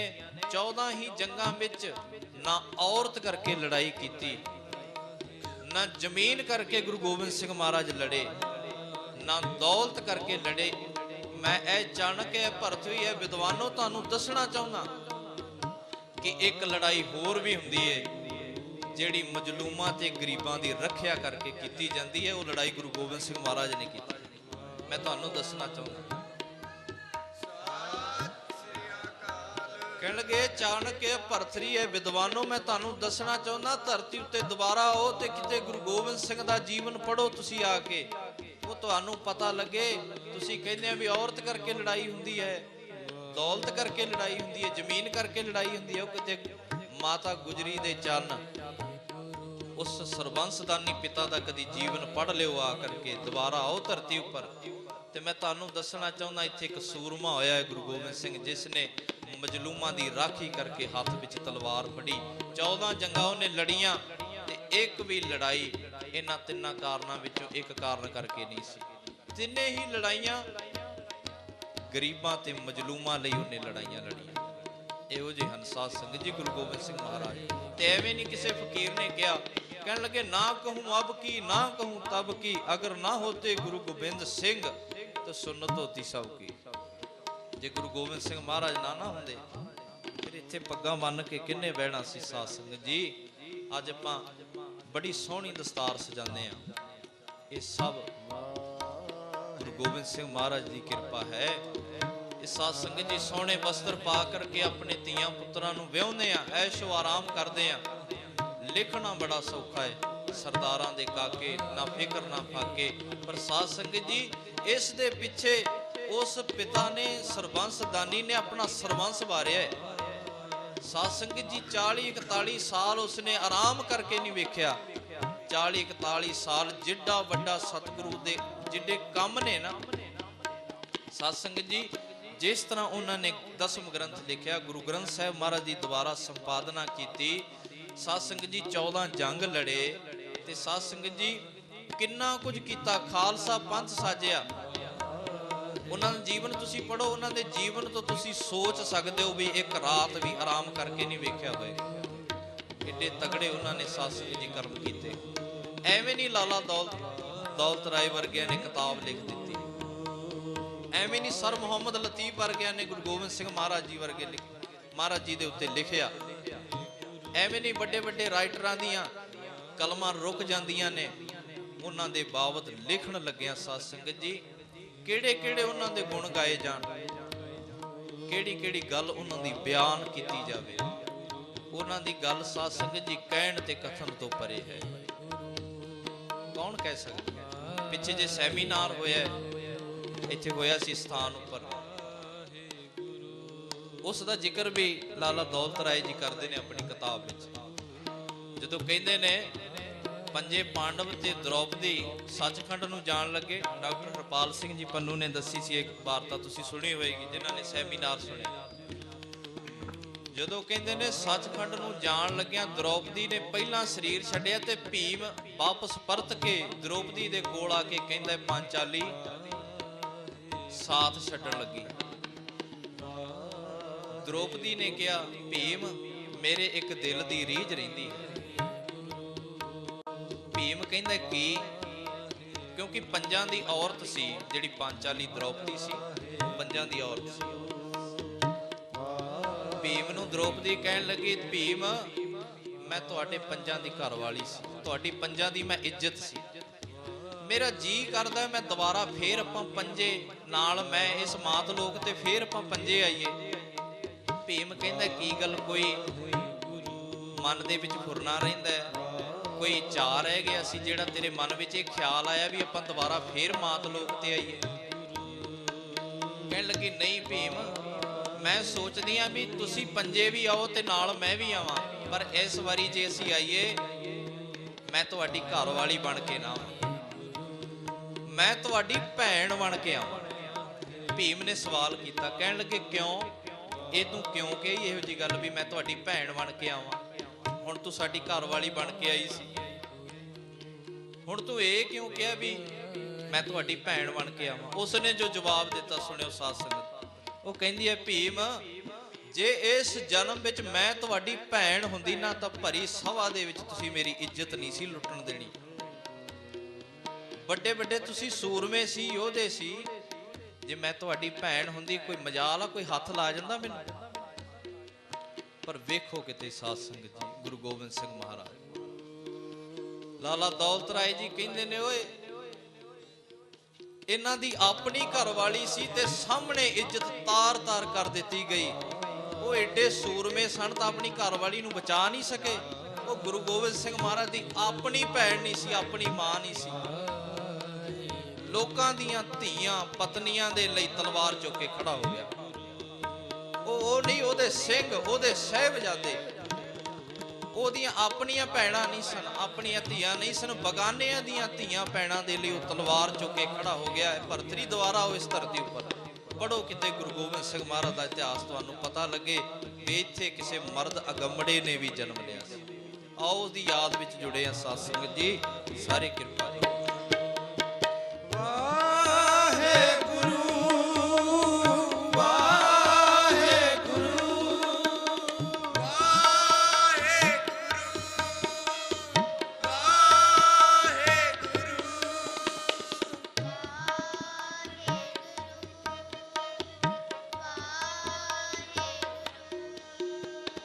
14 ਹੀ ਜੰਗਾਂ ਵਿੱਚ ਨਾ ਔਰਤ ਕਰਕੇ ਲੜਾਈ ਕੀਤੀ, ਨਾ ਜ਼ਮੀਨ ਕਰਕੇ ਗੁਰੂ ਗੋਬਿੰਦ ਸਿੰਘ ਮਹਾਰਾਜ ਲੜੇ, ਨਾ ਦੌਲਤ ਕਰਕੇ ਲੜੇ। ਮੈਂ ਇਹ ਚਾਣਕ ਹੈ ਭਰਤਰੀ ਹੈ ਵਿਦਵਾਨੋ ਤੁਹਾਨੂੰ ਦੱਸਣਾ ਚਾਹੁੰਦਾ ਕਿ ਇੱਕ ਲੜਾਈ ਹੋਰ ਵੀ ਹੁੰਦੀ ਹੈ ਜਿਹੜੀ ਮਜਲੂਮਾਂ ਤੇ ਗਰੀਬਾਂ ਦੀ ਰੱਖਿਆ ਕਰਕੇ ਕੀਤੀ ਜਾਂਦੀ ਹੈ। ਉਹ ਲੜਾਈ ਗੁਰੂ ਗੋਬਿੰਦ ਸਿੰਘ ਮਹਾਰਾਜ ਨੇ ਕੀਤੀ। ਮੈਂ ਤੁਹਾਨੂੰ ਦੱਸਣਾ ਚਾਹੁੰਦਾ। ਕਹਿਣ ਲੱਗੇ ਚਾਣਕ ਹੈ ਭਰਤਰੀ ਹੈ ਵਿਦਵਾਨੋ ਮੈਂ ਤੁਹਾਨੂੰ ਦੱਸਣਾ ਚਾਹੁੰਦਾ, ਧਰਤੀ ਉੱਤੇ ਦੁਬਾਰਾ ਆਓ ਤੇ ਕਿਤੇ ਗੁਰੂ ਗੋਬਿੰਦ ਸਿੰਘ ਦਾ ਜੀਵਨ ਪੜ੍ਹੋ ਤੁਸੀਂ ਆ ਕੇ, ਉਹ ਤੁਹਾਨੂੰ ਪਤਾ ਲੱਗੇ। ਤੁਸੀਂ ਕਹਿੰਦੇ ਆ ਵੀ ਔਰਤ ਕਰਕੇ ਲੜਾਈ ਹੁੰਦੀ ਹੈ, ਦੌਲਤ ਕਰਕੇ ਲੜਾਈ ਹੁੰਦੀ ਹੈ, ਜ਼ਮੀਨ ਕਰਕੇ ਲੜਾਈ ਹੁੰਦੀ ਹੈ। ਉਹ ਕਿਤੇ ਮਾਤਾ ਗੁਜਰੀ ਦੇ ਚੰਨ ਉਸ ਸਰਬੰਸਦਾਨੀ ਪਿਤਾ ਦਾ ਕਦੀ ਜੀਵਨ ਪੜ੍ਹ ਲਿਓ ਆ ਕਰਕੇ, ਦੁਬਾਰਾ ਆਓ ਧਰਤੀ ਉੱਪਰ। ਤੇ ਮੈਂ ਤੁਹਾਨੂੰ ਦੱਸਣਾ ਚਾਹੁੰਦਾ ਇੱਥੇ ਇੱਕ ਸੂਰਮਾ ਹੋਇਆ ਹੈ ਗੁਰੂ ਗੋਬਿੰਦ ਸਿੰਘ, ਜਿਸ ਨੇ ਮਜਲੂਮਾਂ ਦੀ ਰਾਖੀ ਕਰਕੇ ਹੱਥ ਵਿੱਚ ਤਲਵਾਰ ਫੜੀ। 14 ਜੰਗਾਂ ਉਹਨੇ ਲੜੀਆਂ ਤੇ ਇੱਕ ਵੀ ਲੜਾਈ ਇਹਨਾਂ ਤਿੰਨਾਂ ਕਾਰਨਾਂ ਵਿੱਚੋਂ ਇੱਕ ਕਾਰਨ ਕਰਕੇ ਨਹੀਂ ਸੀ। ਤਿੰਨੇ ਹੀ ਲੜਾਈਆਂ ਗਰੀਬਾਂ ਤੇ ਮਜਲੂਮਾਂ ਲਈ ਉਹਨੇ ਲੜਾਈਆਂ ਲੜੀਆਂ। ਇਹੋ ਜਿਹੇ ਹਨ ਸਾਧ ਸੰਗਤ ਜੀ ਗੁਰੂ ਗੋਬਿੰਦ ਸਿੰਘ ਮਹਾਰਾਜ। ਤੇ ਐਵੇਂ ਨਹੀਂ ਕਿਸੇ ਫਕੀਰ ਨੇ ਕਿਹਾ, ਕਹਿਣ ਲੱਗੇ ਨਾ ਕਹੂੰ ਅਬ ਕੀ ਨਾ ਕਹੂੰ ਤਬ ਕੀ, ਅਗਰ ਨਾ ਹੋਤੇ ਗੁਰੂ ਗੋਬਿੰਦ ਸਿੰਘ ਤਾਂ ਸੁਨਤ ਹੋਤੀ ਸਭ ਕੀ। ਜੇ ਗੁਰੂ ਗੋਬਿੰਦ ਸਿੰਘ ਮਹਾਰਾਜ ਨਾ ਹੁੰਦੇ ਫਿਰ ਇੱਥੇ ਪੱਗਾਂ ਬੰਨ ਕੇ ਕਿੰਨੇ ਬਹਿਣਾ ਸੀ ਸਾਧ ਸੰਗਤ ਜੀ। ਅੱਜ ਆਪਾਂ ਬੜੀ ਸੋਹਣੀ ਦਸਤਾਰ ਸਜਾਉਂਦੇ ਆ, ਇਹ ਸਭ ਗੁਰੂ ਗੋਬਿੰਦ ਸਿੰਘ ਮਹਾਰਾਜ ਦੀ ਕਿਰਪਾ ਹੈ। ਇਹ ਸਾਧ ਸੰਗਤ ਜੀ ਸੋਹਣੇ ਵਸਤਰ ਪਾ ਕਰਕੇ ਆਪਣੇ ਧੀਆਂ ਪੁੱਤਰਾਂ ਨੂੰ ਵਿਆਹੁੰਦੇ ਆ, ਐਸ਼ੋ ਆਰਾਮ ਕਰਦੇ ਆ। ਲਿਖਣਾ ਬੜਾ ਸੌਖਾ ਹੈ, ਸਰਦਾਰਾਂ ਦੇ ਕਾਕੇ ਨਾ ਫਿਕਰ ਨਾ ਫਾਕੇ। ਪਰ ਸਾਧ ਸੰਗਤ ਜੀ ਇਸ ਦੇ ਪਿੱਛੇ ਉਸ ਪਿਤਾ ਨੇ ਸਰਬੰਸਦਾਨੀ ਨੇ ਆਪਣਾ ਸਰਬੰਸ ਵਾਰਿਆ ਹੈ। ਸਾਧ ਸੰਗਤ ਜੀ 40-41 ਸਾਲ ਉਸਨੇ ਆਰਾਮ ਕਰਕੇ ਨਹੀਂ ਵੇਖਿਆ। 40-41 ਸਾਲ ਜਿੱਡਾ ਵੱਡਾ ਸਤਿਗੁਰੂ ਦੇ ਜਿੱਡੇ ਕੰਮ ਨੇ ਨਾ ਸਾਧ ਸੰਗਤ ਜੀ, ਜਿਸ ਤਰ੍ਹਾਂ ਉਹਨਾਂ ਨੇ 10ਮ ਗ੍ਰੰਥ ਲਿਖਿਆ, ਗੁਰੂ ਗ੍ਰੰਥ ਸਾਹਿਬ ਮਹਾਰਾਜ ਦੀ ਦੁਬਾਰਾ ਸੰਪਾਦਨਾ ਕੀਤੀ। ਸਾਧ ਸੰਗਤ ਜੀ 14 ਜੰਗ ਲੜੇ ਤੇ ਸਾਧ ਸੰਗਤ ਜੀ ਕਿੰਨਾ ਕੁਝ ਕੀਤਾ, ਖਾਲਸਾ ਪੰਥ ਸਾਜਿਆ। ਉਹਨਾਂ ਦਾ ਜੀਵਨ ਤੁਸੀਂ ਪੜ੍ਹੋ, ਉਹਨਾਂ ਦੇ ਜੀਵਨ ਤੋਂ ਤੁਸੀਂ ਸੋਚ ਸਕਦੇ ਹੋ ਵੀ ਇੱਕ ਰਾਤ ਵੀ ਆਰਾਮ ਕਰਕੇ ਨਹੀਂ ਵੇਖਿਆ ਹੋਏਗਾ। ਕਿੱਡੇ ਤਗੜੇ ਉਹਨਾਂ ਨੇ ਸਾਧ ਸੰਗਤ ਜੀ ਕਰਮ ਕੀਤੇ। ਐਵੇਂ ਨਹੀਂ ਲਾਲਾ ਦੌਲਤ ਰਾਏ ਵਰਗਿਆਂ ਨੇ ਕਿਤਾਬ ਲਿਖ ਦਿੱਤੀ, ਐਵੇਂ ਨਹੀਂ ਸਰ ਮੁਹੰਮਦ ਲਤੀਫ ਵਰਗਿਆਂ ਨੇ ਗੁਰੂ ਗੋਬਿੰਦ ਸਿੰਘ ਮਹਾਰਾਜ ਜੀ ਵਰਗੇ ਮਹਾਰਾਜ ਜੀ ਦੇ ਉੱਤੇ ਲਿਖਿਆ। ਐਵੇਂ ਨਹੀਂ ਵੱਡੇ ਵੱਡੇ ਰਾਈਟਰਾਂ ਦੀਆਂ ਕਲਮਾਂ ਰੁਕ ਜਾਂਦੀਆਂ ਨੇ, ਉਹਨਾਂ ਦੇ ਬਾਬਤ ਲਿਖਣ ਲੱਗਿਆ ਸਾਧ ਸੰਗਤ ਜੀ ਕਿਹੜੇ ਕਿਹੜੇ ਉਹਨਾਂ ਦੇ ਗੁਣ ਗਾਏ ਜਾਣ, ਕਿਹੜੀ ਕਿਹੜੀ ਗੱਲ ਉਹਨਾਂ ਦੀ ਬਿਆਨ ਕੀਤੀ ਜਾਵੇ। ਉਹਨਾਂ ਦੀ ਗੱਲ ਸਾਧ ਸੰਗਤ ਜੀ ਕਹਿਣ ਤੇ ਕਥਨ ਤੋਂ ਪਰੇ ਹੈ। ਕੌਣ ਕਹਿ ਸਕਦਾ? ਪਿੱਛੇ ਜੇ ਸੈਮੀਨਾਰ ਹੋਇਆ ਇੱਥੇ ਹੋਇਆ ਸੀ ਸਥਾਨ ਉੱਪਰ, ਉਸ ਦਾ ਜ਼ਿਕਰ ਵੀ ਲਾਲਾ ਦੌਲਤ ਰਾਏ ਜੀ ਕਰਦੇ ਨੇ ਆਪਣੀ ਕਿਤਾਬ ਵਿੱਚ। ਜਦੋਂ ਕਹਿੰਦੇ ਨੇ ਪੰਜੇ ਪਾਂਡਵ ਤੇ ਦ੍ਰੋਪਦੀ ਸੱਚਖੰਡ ਨੂੰ ਜਾਣ ਲੱਗੇ, ਡਾਕਟਰ ਹਰਪਾਲ ਸਿੰਘ ਜੀ ਪੰਨੂ ਨੇ ਦੱਸੀ ਸੀ ਇੱਕ ਵਾਰਤਾ, ਤੁਸੀਂ ਸੁਣੀ ਹੋਏਗੀ ਜਿਨ੍ਹਾਂ ਨੇ ਸੈਮੀਨਾਰ ਸੁਣਿਆ। ਜਦੋਂ ਕਹਿੰਦੇ ਨੇ ਸੱਚਖੰਡ ਨੂੰ ਜਾਣ ਲੱਗਿਆਂ ਦ੍ਰੋਪਦੀ ਨੇ ਪਹਿਲਾਂ ਸਰੀਰ ਛੱਡਿਆ ਤੇ ਭੀਮ ਵਾਪਸ ਪਰਤ ਕੇ ਦ੍ਰੋਪਦੀ ਦੇ ਕੋਲ ਆ ਕੇ ਕਹਿੰਦਾ ਪਾਂਚਾਲੀ ਸਾਥ ਛੱਡਣ ਲੱਗੀ। ਦ੍ਰੋਪਦੀ ਨੇ ਕਿਹਾ ਭੀਮ ਮੇਰੇ ਇੱਕ ਦਿਲ ਦੀ ਰੀਝ ਰਹਿੰਦੀ ਹੈ। ਭੀਮ ਕਹਿੰਦਾ ਕੀ? ਕਿਉਂਕਿ ਪੰਜਾਂ ਦੀ ਔਰਤ ਸੀ ਜਿਹੜੀ ਪਾਂਚਾਲੀ ਦ੍ਰੋਪਦੀ ਸੀ, ਪੰਜਾਂ ਦੀ ਔਰਤ ਸੀ। ਭੀਮ ਨੂੰ ਦ੍ਰੋਪਦੀ ਕਹਿਣ ਲੱਗੀ ਭੀਮ ਮੈਂ ਤੁਹਾਡੇ ਪੰਜਾਂ ਦੀ ਘਰ ਵਾਲੀ ਸੀ, ਤੁਹਾਡੀ ਪੰਜਾਂ ਦੀ ਮੈਂ ਇੱਜ਼ਤ ਸੀ, ਮੇਰਾ ਜੀ ਕਰਦਾ ਮੈਂ ਦੁਬਾਰਾ ਫੇਰ ਆਪਾਂ ਪੰਜੇ ਨਾਲ ਮੈਂ ਇਸ ਮਾਤ ਲੋਕ ਤੇ ਫੇਰ ਆਪਾਂ ਪੰਜੇ ਆਈਏ। ਭੀਮ ਕਹਿੰਦਾ ਕੀ ਗੱਲ ਕੋਈ ਮਨ ਦੇ ਵਿੱਚ ਫੁਰਨਾ ਰਹਿੰਦਾ ਹੈ, ਕੋਈ ਚਾਅ ਰਹਿ ਗਿਆ ਸੀ ਜਿਹੜਾ ਤੇਰੇ ਮਨ ਵਿੱਚ ਇਹ ਖਿਆਲ ਆਇਆ ਵੀ ਆਪਾਂ ਦੁਬਾਰਾ ਫੇਰ ਮਾਤ ਲੋਕ ਤੇ ਆਈਏ। ਕਹਿਣ ਲੱਗੀ ਨਹੀਂ ਭੀਮ, ਮੈਂ ਸੋਚਦੀ ਆ ਵੀ ਤੁਸੀਂ ਪੰਜੇ ਵੀ ਆਓ ਤੇ ਨਾਲ ਮੈਂ ਵੀ ਆਵਾਂ, ਪਰ ਇਸ ਵਾਰੀ ਜੇ ਅਸੀਂ ਆਈਏ ਮੈਂ ਤੁਹਾਡੀ ਘਰ ਵਾਲੀ ਬਣ ਕੇ ਨਾ ਆਵਾਂ, ਮੈਂ ਤੁਹਾਡੀ ਭੈਣ ਬਣ ਕੇ ਆਵਾਂ। ਭੀਮ ਨੇ ਸਵਾਲ ਕੀਤਾ, ਕਹਿਣ ਲੱਗੇ ਕਿਉਂ? ਇਹ ਤੂੰ ਕਿਉਂ ਕਹੀ ਇਹੋ ਜੀ ਗੱਲ ਵੀ ਮੈਂ ਤੁਹਾਡੀ ਭੈਣ ਬਣ ਕੇ ਆਵਾਂ? ਹੁਣ ਤੂੰ ਸਾਡੀ ਘਰ ਵਾਲੀ ਬਣ ਕੇ ਆਈ ਸੀ, ਹੁਣ ਤੂੰ ਇਹ ਕਿਉਂ ਕਿਹਾ ਵੀ ਮੈਂ ਤੁਹਾਡੀ ਭੈਣ ਬਣ ਕੇ ਆਵਾਂ? ਉਸਨੇ ਜੋ ਜਵਾਬ ਦਿੱਤਾ ਸੁਣਿਓ ਸਾਧ ਸੰਗਤ। ਉਹ ਕਹਿੰਦੀ ਹੈ ਭੀਮ, ਜੇ ਇਸ ਜਨਮ ਵਿੱਚ ਮੈਂ ਤੁਹਾਡੀ ਭੈਣ ਹੁੰਦੀ ਨਾ ਤਾਂ ਭਰੀ ਸਭਾ ਦੇ ਵਿੱਚ ਤੁਸੀਂ ਮੇਰੀ ਇੱਜ਼ਤ ਨਹੀਂ ਸੀ ਲੁੱਟਣ ਦੇਣੀ। ਵੱਡੇ ਵੱਡੇ ਤੁਸੀਂ ਸੂਰਮੇ ਸੀ, ਯੋਧੇ ਸੀ, ਜੇ ਮੈਂ ਤੁਹਾਡੀ ਭੈਣ ਹੁੰਦੀ ਕੋਈ ਮਜਾਲ ਆ, ਕੋਈ ਹੱਥ ਲਾ ਜਾਂਦਾ ਮੈਨੂੰ। ਪਰ ਵੇਖੋ ਕਿਤੇ ਸਾਧ ਸੰਗਤ ਜੀ, ਗੁਰੂ ਗੋਬਿੰਦ ਸਿੰਘ ਮਹਾਰਾਜ, ਲਾਲਾ ਦੌਲਤ ਰਾਏ ਜੀ ਕਹਿੰਦੇ ਨੇ, ਓਏ ਇਹਨਾਂ ਦੀ ਆਪਣੀ ਘਰਵਾਲੀ ਸੀ ਤੇ ਸਾਹਮਣੇ ਇੱਜ਼ਤ ਤਾਰ-ਤਾਰ ਕਰ ਦਿੱਤੀ ਗਈ। ਉਹ ਏਡੇ ਸੂਰਮੇ ਸਨ ਤਾਂ ਆਪਣੀ ਘਰਵਾਲੀ ਨੂੰ ਬਚਾ ਨਹੀਂ ਸਕੇ। ਉਹ ਗੁਰੂ ਗੋਬਿੰਦ ਸਿੰਘ ਮਹਾਰਾਜ ਦੀ ਆਪਣੀ ਭੈਣ ਨਹੀਂ ਸੀ, ਆਪਣੀ ਮਾਂ ਨਹੀਂ ਸੀ। ਲੋਕਾਂ ਦੀਆਂ ਧੀਆਂ ਪਤਨੀਆਂ ਦੇ ਲਈ ਤਲਵਾਰ ਚੁੱਕ ਕੇ ਖੜਾ ਹੋ ਗਿਆ। ਉਹ ਨਹੀਂ, ਉਹਦੇ ਸਿੰਘ, ਉਹਦੇ ਸਾਹਿਬਜ਼ਾਦੇ ਉਹਦੀਆਂ ਆਪਣੀਆਂ ਭੈਣਾਂ ਨਹੀਂ ਸਨ, ਆਪਣੀਆਂ ਧੀਆਂ ਨਹੀਂ ਸਨ, ਬਗਾਨਿਆਂ ਦੀਆਂ ਧੀਆਂ ਭੈਣਾਂ ਦੇ ਲਈ ਉਹ ਤਲਵਾਰ ਚੁੱਕ ਕੇ ਖੜਾ ਹੋ ਗਿਆ ਹੈ। ਭਰਤਰੀ ਦੁਆਰਾ ਉਹ ਇਸ ਧਰਤੀ ਉੱਪਰ ਪੜੋ ਕਿਤੇ ਗੁਰੂ ਗੋਬਿੰਦ ਸਿੰਘ ਮਹਾਰਾਜ ਦਾ ਇਤਿਹਾਸ ਤੁਹਾਨੂੰ ਪਤਾ ਲੱਗੇ ਵੀ ਇੱਥੇ ਕਿਸੇ ਮਰਦ ਅਗੰਮੜੇ ਨੇ ਵੀ ਜਨਮ ਲਿਆ ਸੀ। ਆਓ ਉਸ ਦੀ ਯਾਦ ਵਿੱਚ ਜੁੜੇ ਆ ਸਾਧ ਸੰਗਤ ਜੀ, ਸਾਰੇ ਕਿਰਪਾ ਜੀ।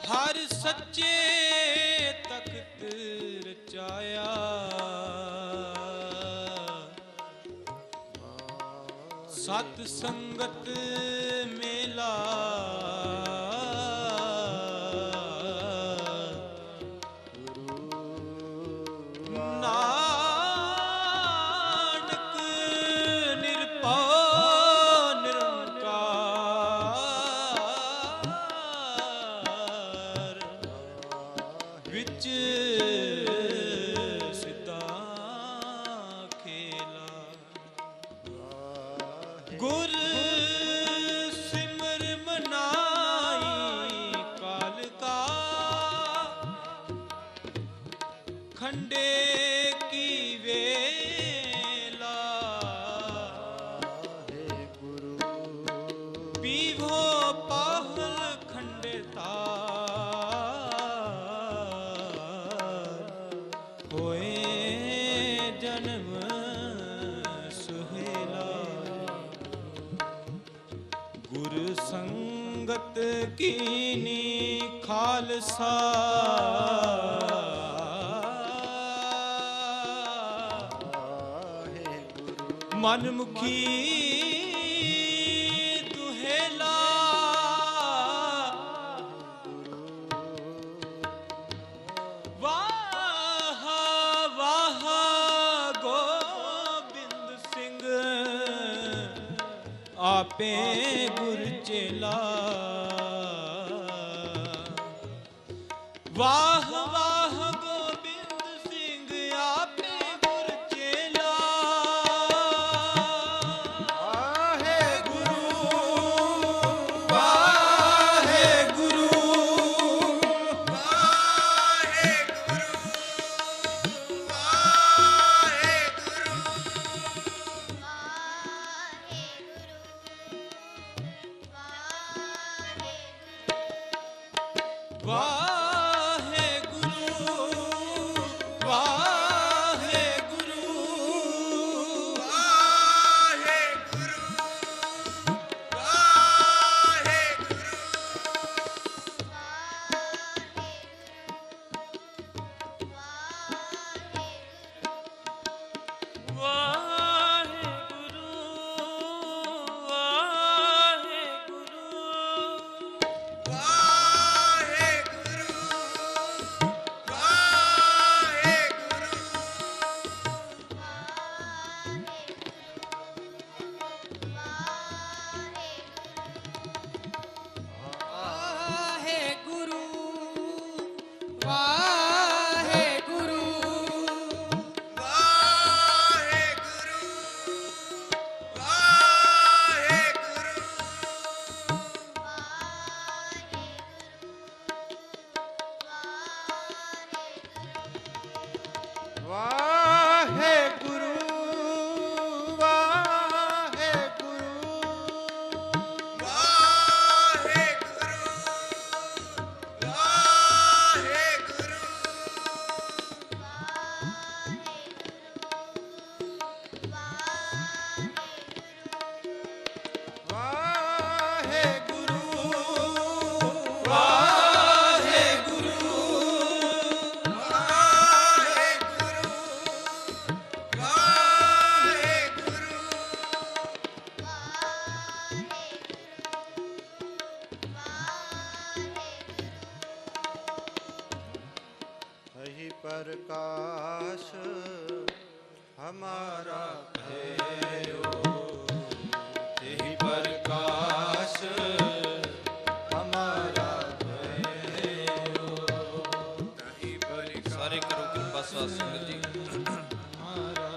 ਹਰ ਸੱਚੇ ਤਖਤ ਰਚਾਇਆ, ਸਤ ਸੰਗਤ ਮੇਲਾ, ਨਾਨਕ ਨਿਰਭਉ ਵਿੱਚ ਸਿੱਧਾ ਖੇਲਾ, ਗੁਰ ਸਿਮਰ ਮਨਾਈ ਕਾਲ ਕਾ, ਖੰਡੇ ਕੀ ਵੇਲਾ, ਪੀਵੋ ਪਾਹਲ ਖੰਡੇ ਸੰਗਤ ਕੀਨੀ ਖਾਲਸਾ, ਮਨ ਮੁਖੀ ਦੁਹੇਲਾ, ਵਾਹ ਵਾਹ ਗੋਬਿੰਦ ਸਿੰਘ ਆਪੇ ਗੁਰ ਚੇਲਾ, ਵਾਹ ਵਾਹ ਗੋਬਿੰਦ ਸਿੰਘ ਆਪੇ ਗੁਰ ਚੇਲਾ, ਵਾਹਿਗੁਰੂ ਵਾਹਿਗੁਰੂ ਵਾਹਿਗੁਰੂ ਵਾਹਿਗੁਰੂ ਵਾਹਿਗੁਰੂ अहि प्रकाश हमारा तेहि प्रकाश हमारा ਸਾਰੇ ਕਰੋ ਕਿਰਪਾ ਸਾਧ ਸੰਗਤ ਜੀ। हमारा